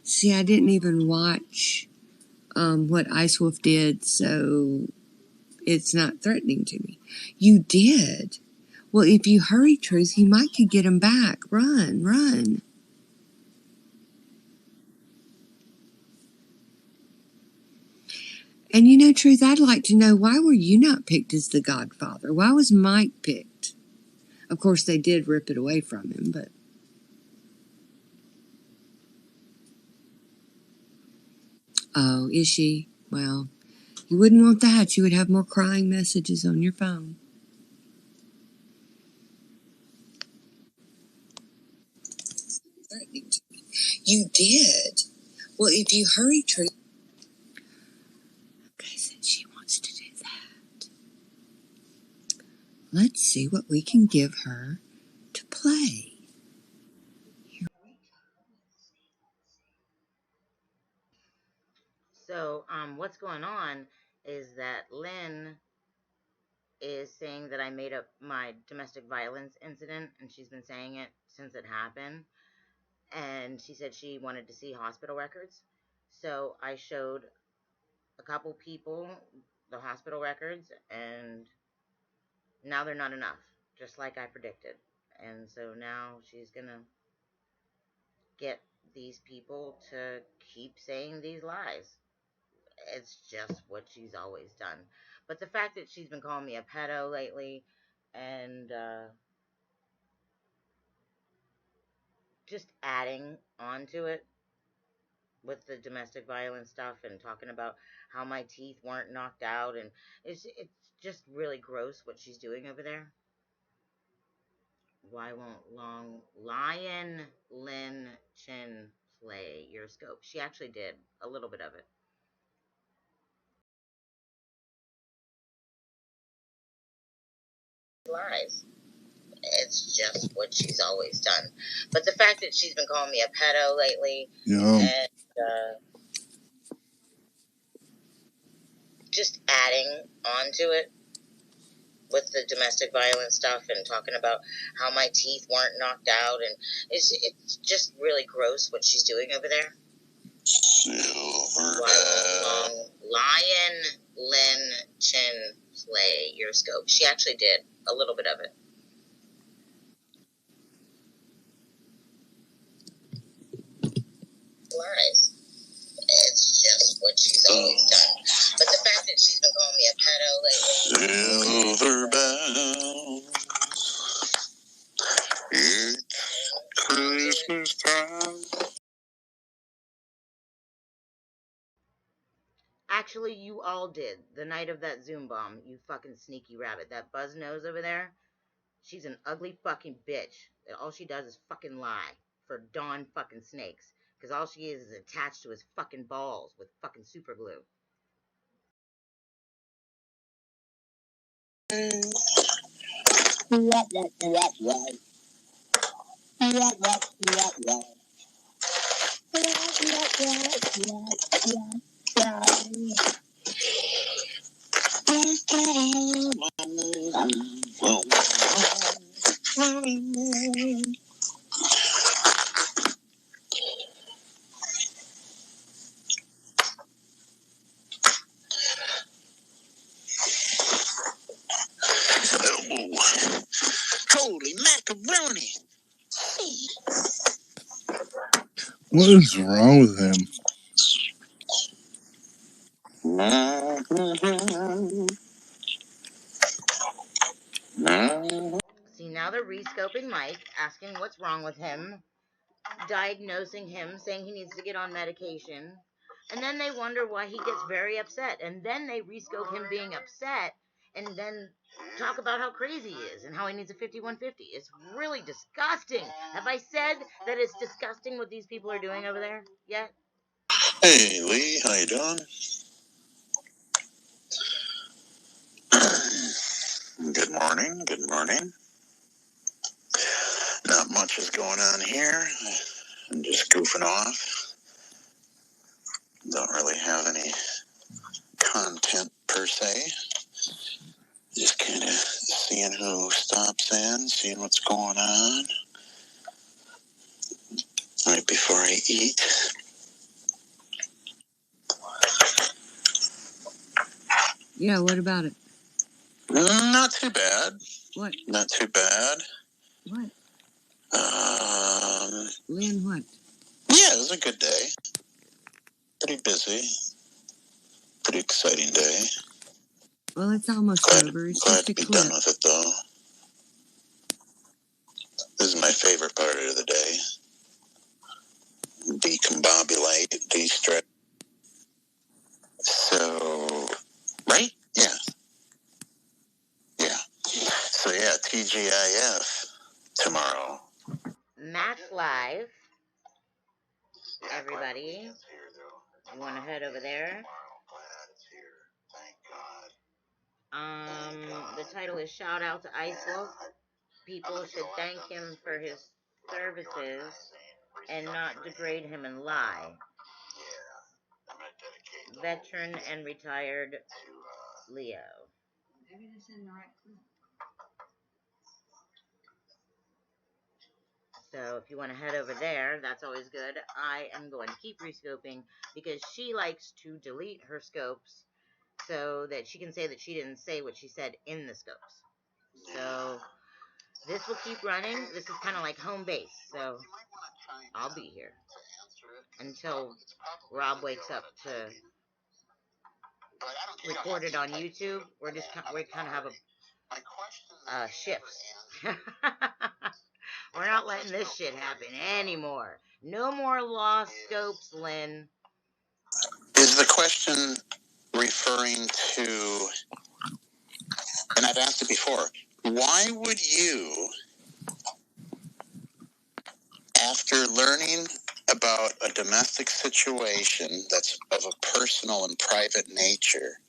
See, I didn't even watch what Ice Wolf did, so it's not threatening to me. You did? Well, if you hurry, Truth, you might could get him back. Run. And you know, Truth, I'd like to know, why were you not picked as the Godfather? Why was Mike picked? Of course, they did rip it away from him, but... Oh, is she? Well, you wouldn't want that. You would have more crying messages on your phone. You did? Well, if you hurry, Truth... Okay, since she wants to do that, let's see what we can give her to play. So, what's going on is that Lyin is saying that I made up my domestic violence incident, and she's been saying it since it happened. And she said she wanted to see hospital records. So I showed a couple people the hospital records, and now they're not enough, just like I predicted. And so now she's gonna get these people to keep saying these lies. It's just what she's always done. But the fact that she's been calling me a pedo lately, and just adding on to it with the domestic violence stuff and talking about how my teeth weren't knocked out, and it's just really gross what she's doing over there. Why won't Lyin Chin play your scope? She actually did a little bit of it. Lies. It's just what she's always done. But the fact that she's been calling me a pedo lately, and just adding on to it with the domestic violence stuff and talking about how my teeth weren't knocked out, and it's just really gross what she's doing over there. Lyin Chin play your scope? She actually did a little bit of it. Lies. It's just what she's always done. But the fact that she's been calling me a pedo lately. Silver bells. It's Christmas time. Actually, you all did. The night of that Zoom bomb, you fucking sneaky rabbit. That buzz nose over there, she's an ugly fucking bitch. All she does is fucking lie for Dawn fucking Snakes. Because all she is attached to his fucking balls with fucking super glue. macaroni. What is wrong with him? See, now they're rescoping Mike, asking what's wrong with him, diagnosing him, saying he needs to get on medication. And then they wonder why he gets very upset. And then they rescope him being upset and then talk about how crazy he is and how he needs a 5150. It's really disgusting. Have I said that it's disgusting what these people are doing over there yet? Hey, Lee, how you doing? Good morning, good morning. Not much is going on here. I'm just goofing off. Don't really have any content per se. Just kind of seeing who stops in, seeing what's going on right before I eat. Yeah, what about it? Not too bad. What? Not too bad. What? Lyin, what? Yeah, it was a good day. Pretty busy. Pretty exciting day. Well, it's almost over. It's Glad just to a be clip. done with it, though. This is my favorite part of the day. Decombobulate, de-stress. So, right? Yeah. Yeah. So, yeah, TGIF tomorrow. Match Live. Everybody. You want to head over there? The title is Shout Out to ISIL. People should thank him for his services and not degrade him and lie. Veteran and retired Leo. Maybe this isn't the right clip. So if you want to head over there, that's always good. I am going to keep rescoping because she likes to delete her scopes so that she can say that she didn't say what she said in the scopes. So this will keep running. This is kind of like home base. So I'll be here until Rob wakes up to record it on YouTube. We kind of have a shifts. We're not letting this shit happen anymore. No more lost scopes, Lynn. Is the question referring to, and I've asked it before, why would you, after learning about a domestic situation that's of a personal and private nature,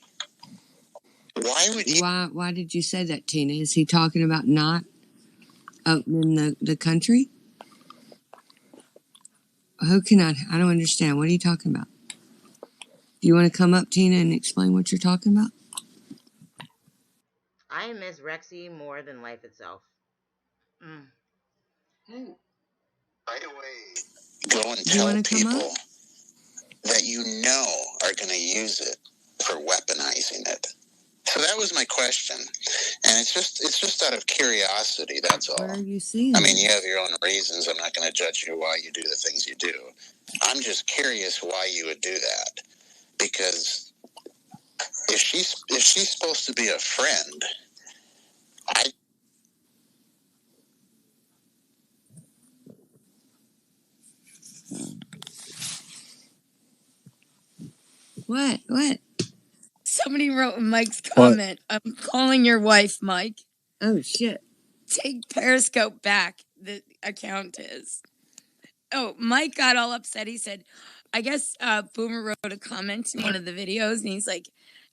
why would you... Why did you say that, Tina? Is he talking about not opening the country? I don't understand. What are you talking about? Do you want to come up, Tina, and explain what you're talking about? I miss Rexy more than life itself. Right away, go and tell people that you know are going to use it for weaponizing it. So that was my question, and it's just out of curiosity. That's all. Where are you seeing? I mean, you have your own reasons. I'm not going to judge you why you do the things you do. I'm just curious why you would do that, because if she's supposed to be a friend, What? Somebody wrote in Mike's comment, I'm calling your wife, Mike. Oh, shit. Take Periscope back, the account is. Oh, Mike got all upset. He said, I guess Boomer wrote a comment in one of the videos, and he's like,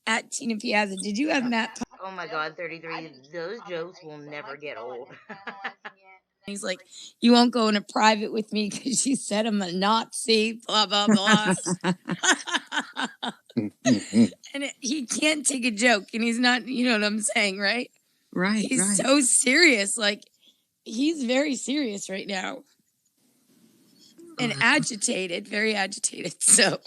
at Tina Piazza, did you have Matt? Oh my God, 33. Those jokes will never get old. He's like, you won't go into private with me because she said I'm a Nazi, blah, blah, blah. And he can't take a joke, and he's not, you know what I'm saying, right? Right, He's so serious. Like, he's very serious right now. And agitated, very agitated. So,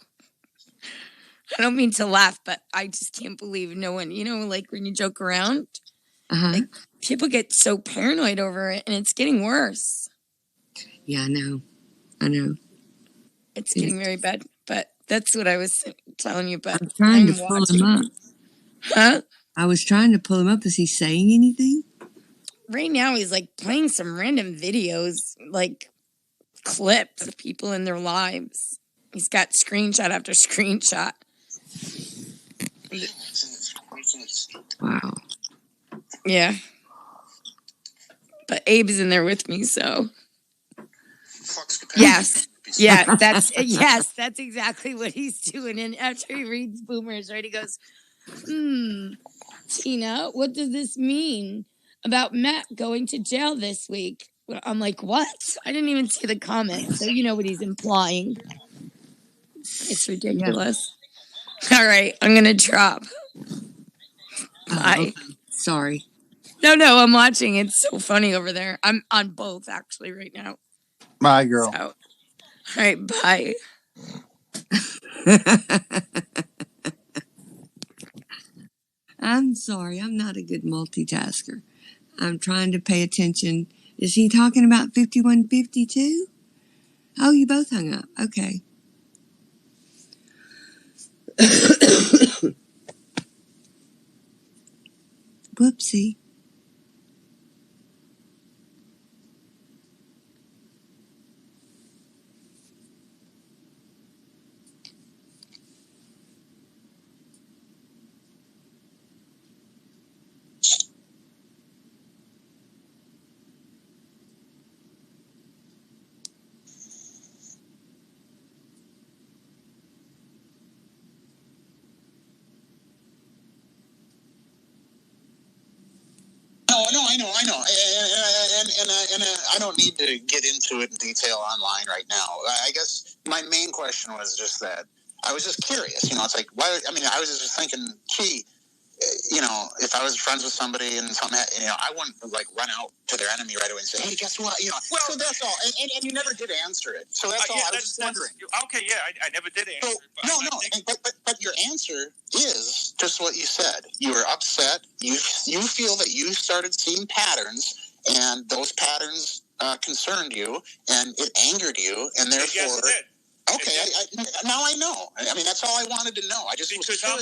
I don't mean to laugh, but I just can't believe no one, you know, like when you joke around. Like, people get so paranoid over it, and it's getting worse. Yeah, I know. It's getting very bad. But that's what I was telling you. But I'm trying to pull him up. Huh? I was trying to pull him up. Is he saying anything? Right now, he's like playing some random videos, like clips of people in their lives. He's got screenshot after screenshot. Wow. Yeah. But Abe's in there with me, so. Yes. Yeah, that's exactly what he's doing. And after he reads Boomers, right, he goes, Tina, what does this mean about Matt going to jail this week? I'm like, what? I didn't even see the comment. So you know what he's implying. It's ridiculous. Yeah. All right, I'm going to drop. Bye. Okay. Sorry. No, I'm watching. It's so funny over there. I'm on both, actually, right now. Bye, girl. So, all right, bye. I'm sorry. I'm not a good multitasker. I'm trying to pay attention. Is he talking about 5152? Oh, you both hung up. Okay. Whoopsie. No, I know, and I don't need to get into it in detail online right now. I guess my main question was just that I was just curious. It's like, why? I mean, I was just thinking, gee, if I was friends with somebody and something, I wouldn't like run out to their enemy right away and say, hey, guess what? Well, so that's all. And you never did answer it. So that's all. I was just wondering. Okay, yeah, I never did answer it. But your answer is just what you said. You were upset. You feel that you started seeing patterns, and those patterns concerned you, and it angered you, and therefore. Yes, it did. Okay, now I know. I mean, that's all I wanted to know. I just because I'm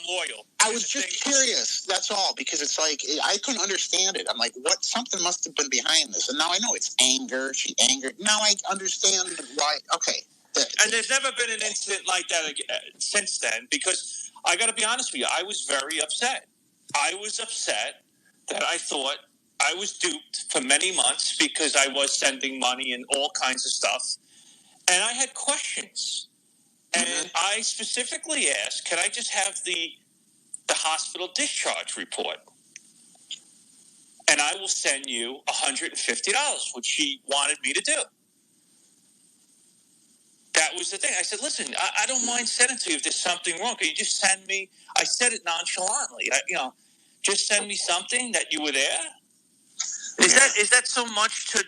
loyal. I was just curious. That's all, because it's like I couldn't understand it. I'm like, what? Something must have been behind this, and now I know it's anger. She angered. Now I understand why. Okay. And there's never been an incident like that since then, because I got to be honest with you, I was very upset. I was upset that I thought I was duped for many months because I was sending money and all kinds of stuff, and I had questions. And I specifically asked, can I just have the hospital discharge report? And I will send you $150, which she wanted me to do. That was the thing. I said, listen, I don't mind sending it to you if there's something wrong. Can you just send me? I said it nonchalantly. Just send me something that you were there. Is that so much to,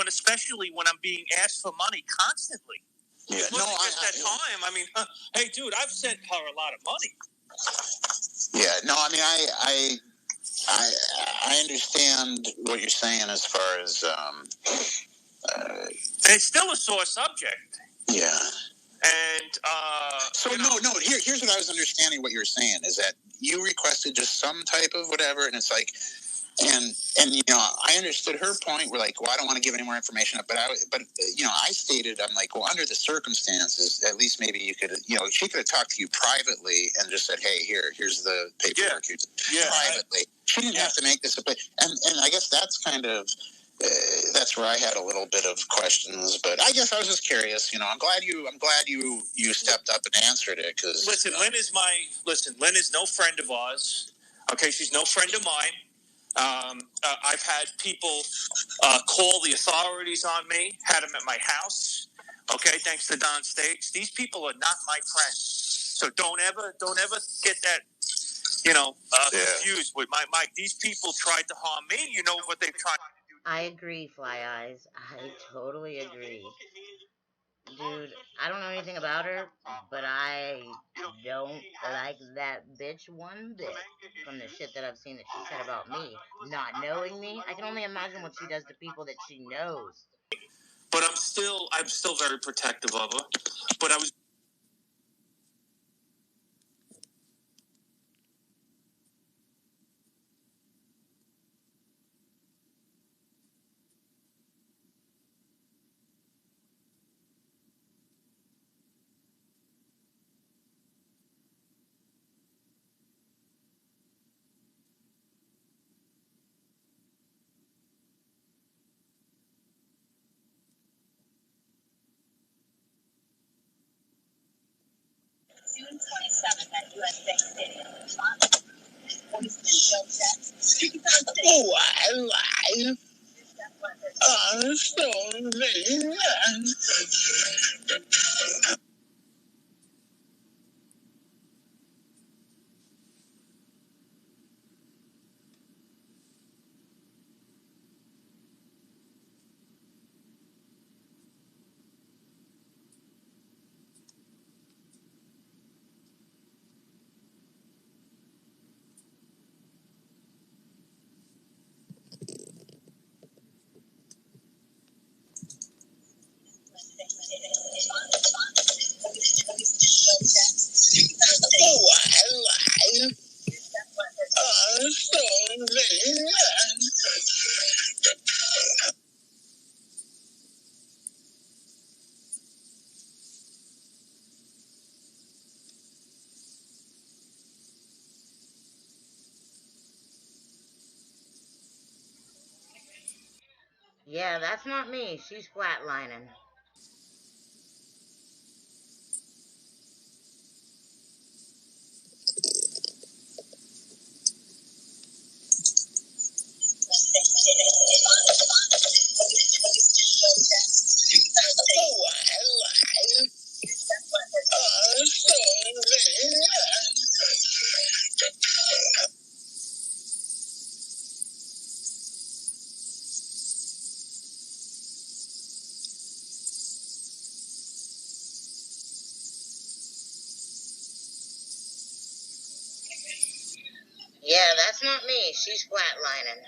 especially when I'm being asked for money constantly? Yeah, at that time. I mean, hey, dude, I've sent her a lot of money. Yeah, no, I mean, I understand what you're saying as far as. It's still a sore subject. Yeah. And here's what I was understanding. What you were saying is that you requested just some type of whatever, and it's like. And I understood her point. We're like, well, I don't want to give any more information up, but I stated, I'm like, well, under the circumstances, at least maybe you could, she could have talked to you privately and just said, hey, here's the paperwork. Yeah. Privately. She didn't have to make this and I guess that's kind of, that's where I had a little bit of questions, but I guess I was just curious. I'm glad you stepped up and answered it, because listen, Lynn is no friend of ours. Okay, she's no friend of mine. I've had people call the authorities on me, had them at my house. Okay, thanks to Don Stakes. These people are not my friends. So don't ever get that, confused with my. These people tried to harm me. You know what they've tried to do. I agree, Fly Eyes. I totally agree. Dude, I don't know anything about her, but I don't like that bitch one bit. From the shit that I've seen that she said about me, not knowing me, I can only imagine what she does to people that she knows. But I'm still very protective of her. But I was. June 27th at US Bank Stadium. Oh, I lied. I'm so Oh, I lied. I'm so Yeah, that's not me. She's flatlining. Oh, I lied. I'm so Yeah, that's not me. She's flatlining.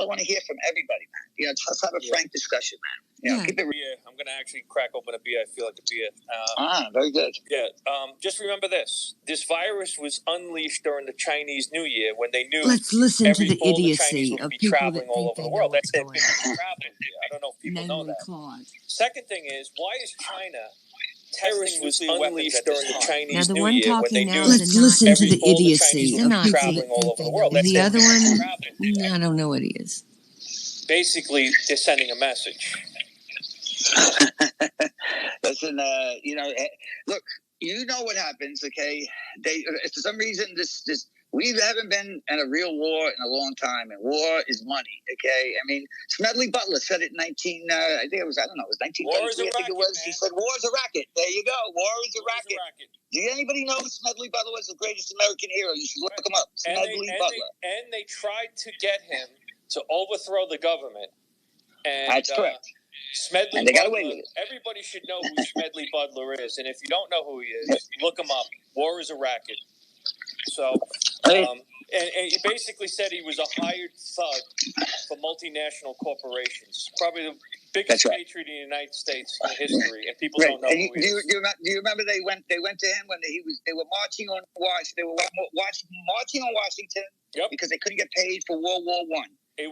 I want to hear from everybody, man. You know, let's have a frank discussion, man. You know, keep it real. I'm going to actually crack open a beer. I feel like a beer. Very good. Yeah. Just remember this. This virus was unleashed during the Chinese New Year when they knew Let's listen to the all the idiocy Chinese would of be people traveling that all think over the they world. know what's That's going been on. traveling here. I don't know if people know Namely that. Claude. Second thing is, why is China... Terrorists was unleashed during the Chinese Now, the New one Year when talking they now knew is a Nazi. Listen to the all the idiocy Chinese of would be people traveling that all think over they the world. know. That's The other one, traveling. I don't know what he is. Basically, they're sending a message. Listen, you know, look, you know what happens, okay? They, for some reason, we haven't been in a real war in a long time, and war is money, okay? I mean, Smedley Butler said it in I think it was 1933, I think it was. Man. He said, war is a racket. There you go. War is a racket. Do anybody know Smedley Butler was the greatest American hero? You should look him up. Smedley Butler. And they tried to get him to overthrow the government. And, that's correct. Smedley and they got Butler, away with it. Everybody should know who Smedley Butler is. And if you don't know who he is, look him up. War is a racket. So, and he basically said he was a hired thug for multinational corporations. Probably the biggest patriot in the United States in history, and people don't know who he is. Do you remember they went to him when they were marching on Washington? They were marching on Washington because they couldn't get paid for World War I.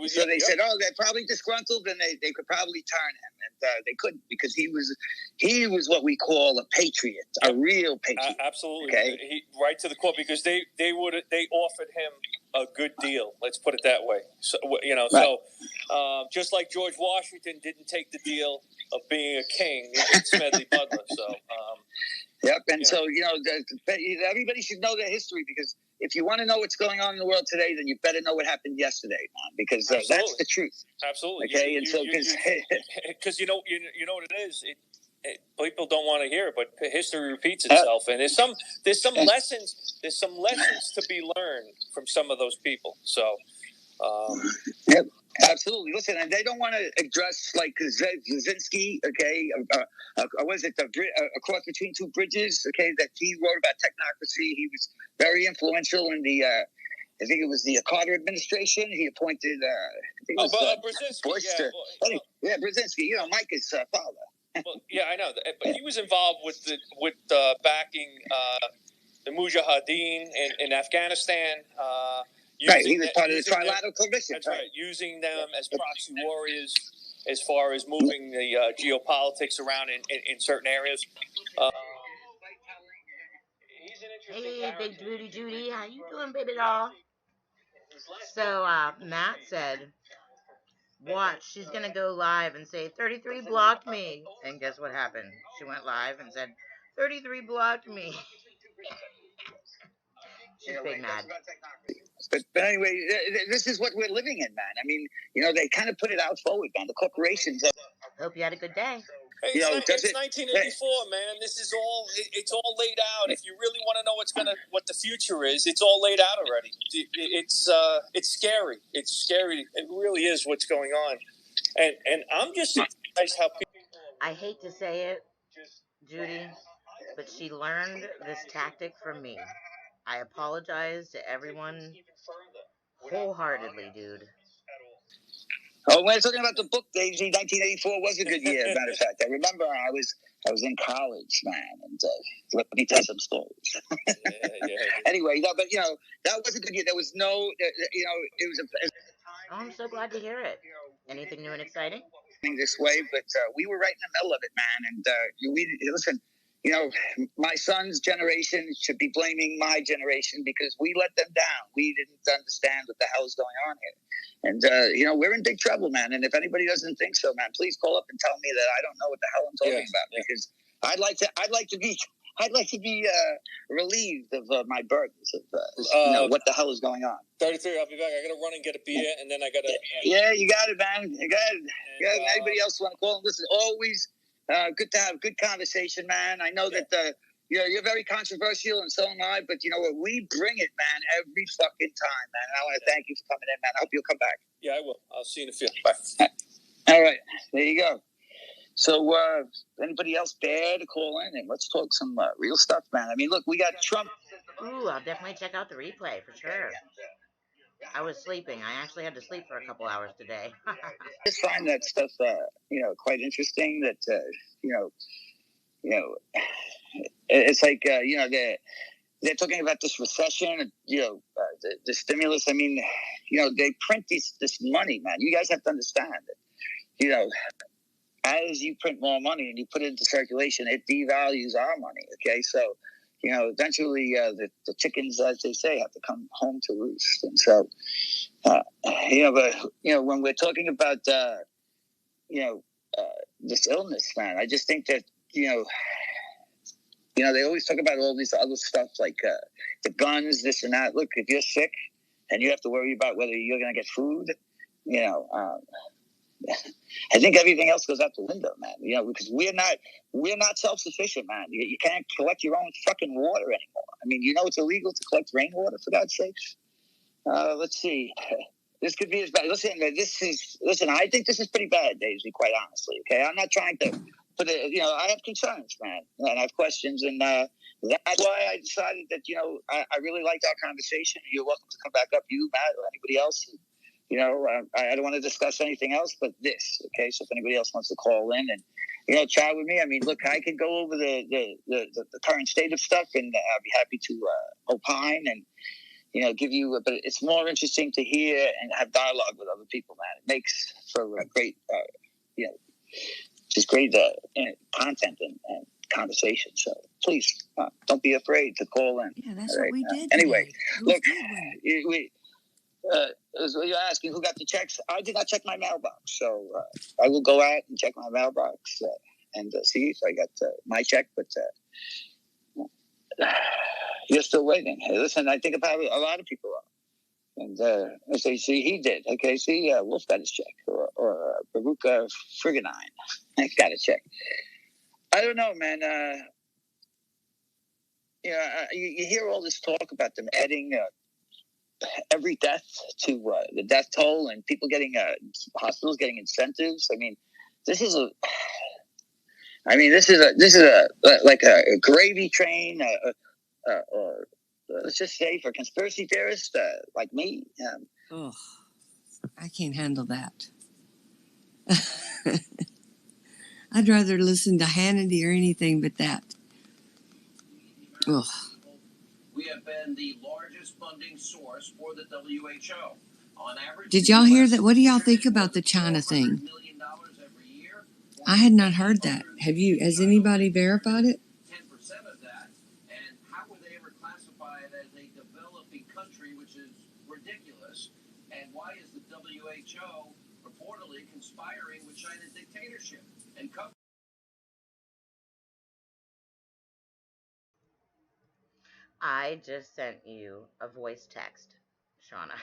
So they said, "Oh, they're probably disgruntled, and they could probably turn him." And they couldn't because he was what we call a patriot, a real patriot. Absolutely, okay? Right to the core because they offered him a good deal. Let's put it that way. So just like George Washington didn't take the deal of being a king, it's Smedley Butler. So. Yep, and so everybody should know their history because if you want to know what's going on in the world today, then you better know what happened yesterday, man, because that's the truth. Absolutely. Okay, because you know what it is. People don't want to hear it, but history repeats itself, and there's some lessons. There's some lessons to be learned from some of those people. So. Yep. Absolutely. Listen, and they don't want to address like Kaczynski, okay? Was it A Cross Between Two Bridges? Okay, that he wrote about technocracy. He was very influential in the. I think it was the Carter administration. He appointed. Brzezinski. Bush Brzezinski. You know, Micah's father. Well, yeah, I know, but he was involved with backing the Mujahideen in Afghanistan. He was part of the Trilateral Coalition. That's right. Using them as proxy warriors as far as moving the geopolitics around in certain areas. Hey, Big Judy, how you doing, baby doll? So, Matt said, watch, she's going to go live and say, 33 blocked me. And guess what happened? She went live and said, 33 blocked me. She's big mad. But anyway, this is what we're living in, man. I mean, you know, they kind of put it out forward, man. The corporations. Hope you had a good day. Hey, it's 1984, man. This is all. It's all laid out. If you really want to know what the future is, it's all laid out already. It's scary. It's scary. It really is what's going on, and I'm just surprised how people. I hate to say it, Judy, but she learned this tactic from me. I apologize to everyone wholeheartedly, dude. Oh, when I was talking about the book, Daisy, 1984 was a good year. Matter of fact, I remember I was in college, man, and let me tell some stories. Anyway, no, but you know that was a good year. There was no, it was Oh, I'm so glad to hear it. Anything new and exciting? This way, but we were right in the middle of it, man. And listen. You know, my son's generation should be blaming my generation because we let them down. We didn't understand what the hell is going on here. And, we're in big trouble, man. And if anybody doesn't think so, man, please call up and tell me that I don't know what the hell I'm talking about because I'd like to be relieved of my burdens of what the hell is going on. 33, I'll be back. I got to run and get a beer, and then I got to... Yeah, you got it, man. You got it. Anybody else want to call? Listen, always... good to have good conversation, man. I know that you're very controversial, and so am I. But you know what? We bring it, man, every fucking time, man. And I want to thank you for coming in, man. I hope you'll come back. Yeah, I will. I'll see you in a few. Bye. All right, there you go. So, anybody else dare to call in and let's talk some real stuff, man? I mean, look, we got Trump. Ooh, I'll definitely check out the replay for sure. I was sleeping. I actually had to sleep for a couple hours today. I just find that stuff, quite interesting. That it's like they're talking about this recession, the stimulus. I mean, they print this money, man. You guys have to understand that, as you print more money and you put it into circulation, it devalues our money. Okay, so eventually the chickens, as they say, have to come home to roost. And so, when we're talking about this illness, man, I just think that they always talk about all these other stuff like the guns, this and that. Look, if you're sick and you have to worry about whether you're going to get food, I think everything else goes out the window, man. Because we're not self-sufficient, man. You can't collect your own fucking water anymore. I mean, it's illegal to collect rainwater, for God's sakes. Let's see. This could be as bad. Listen, I think this is pretty bad, Daisy, quite honestly. Okay, I'm not trying to put it. I have concerns, man, and I have questions, and that's why I decided that I really liked our conversation. You're welcome to come back up, you, Matt, or anybody else. I don't want to discuss anything else but this. Okay, so if anybody else wants to call in and chat with me, I mean, look, I could go over the current state of stuff, and I'd be happy to opine and give you. But it's more interesting to hear and have dialogue with other people, man. It makes for a great, just great content and conversation. So please don't be afraid to call in. Yeah, that's what we did. Anyway, look, you're asking who got the checks. I did not check my mailbox, so I will go out and check my mailbox and see if I got my check. But you're still waiting. Hey, listen, I think about a lot of people are. And I say, see, he did. Okay, see, Wolf got his check, or Baruka Friganine got a check. I don't know, man. You hear all this talk about them adding every death to the death toll, and people getting hospitals getting incentives. I mean, this is a like a gravy train, or let's just say for conspiracy theorists like me. Oh, I can't handle that. I'd rather listen to Hannity or anything but that. Ugh. We have been the largest funding source for the WHO. On average, did y'all hear that? What do y'all think about the China thing? I had not heard that. Has anybody verified it? 10% of that, and how would they ever classify it as a developing country, which is ridiculous? And why is the WHO reportedly conspiring with China's dictatorship and I just sent you a voice text, Shauna,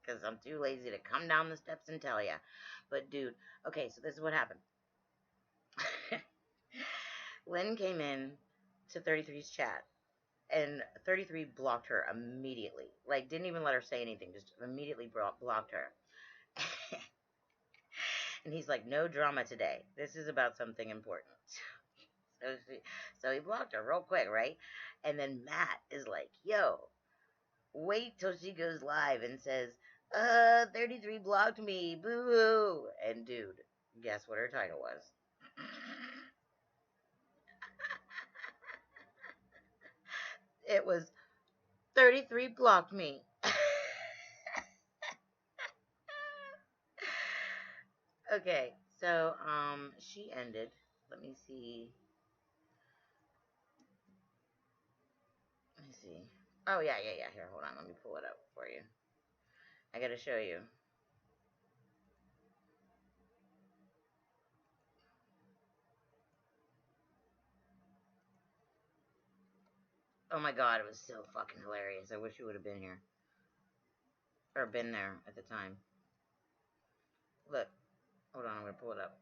because I'm too lazy to come down the steps and tell you. But dude, okay, so this is what happened. Lynn came in to 33's chat, and 33 blocked her immediately. Like, didn't even let her say anything, just immediately blocked her. And he's like, no drama today. This is about something important. So he blocked her real quick, right? And then Matt is like, yo, wait till she goes live and says, 33 blocked me, boo-hoo. And dude, guess what her title was? It was 33 blocked me. Okay, so she ended. Let me see. Oh yeah. Here, hold on. Let me pull it up for you. I gotta show you. Oh my god, it was so fucking hilarious. I wish you would have been here. Or been there at the time. Look. Hold on, I'm gonna pull it up.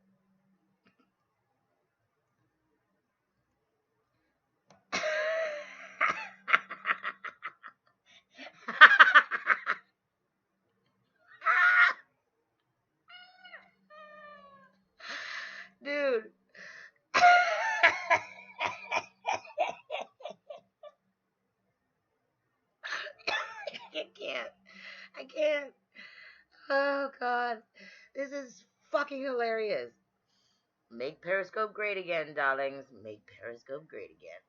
Dude. I can't. I can't. Oh, God. This is fucking hilarious. Make Periscope great again, darlings. Make Periscope great again.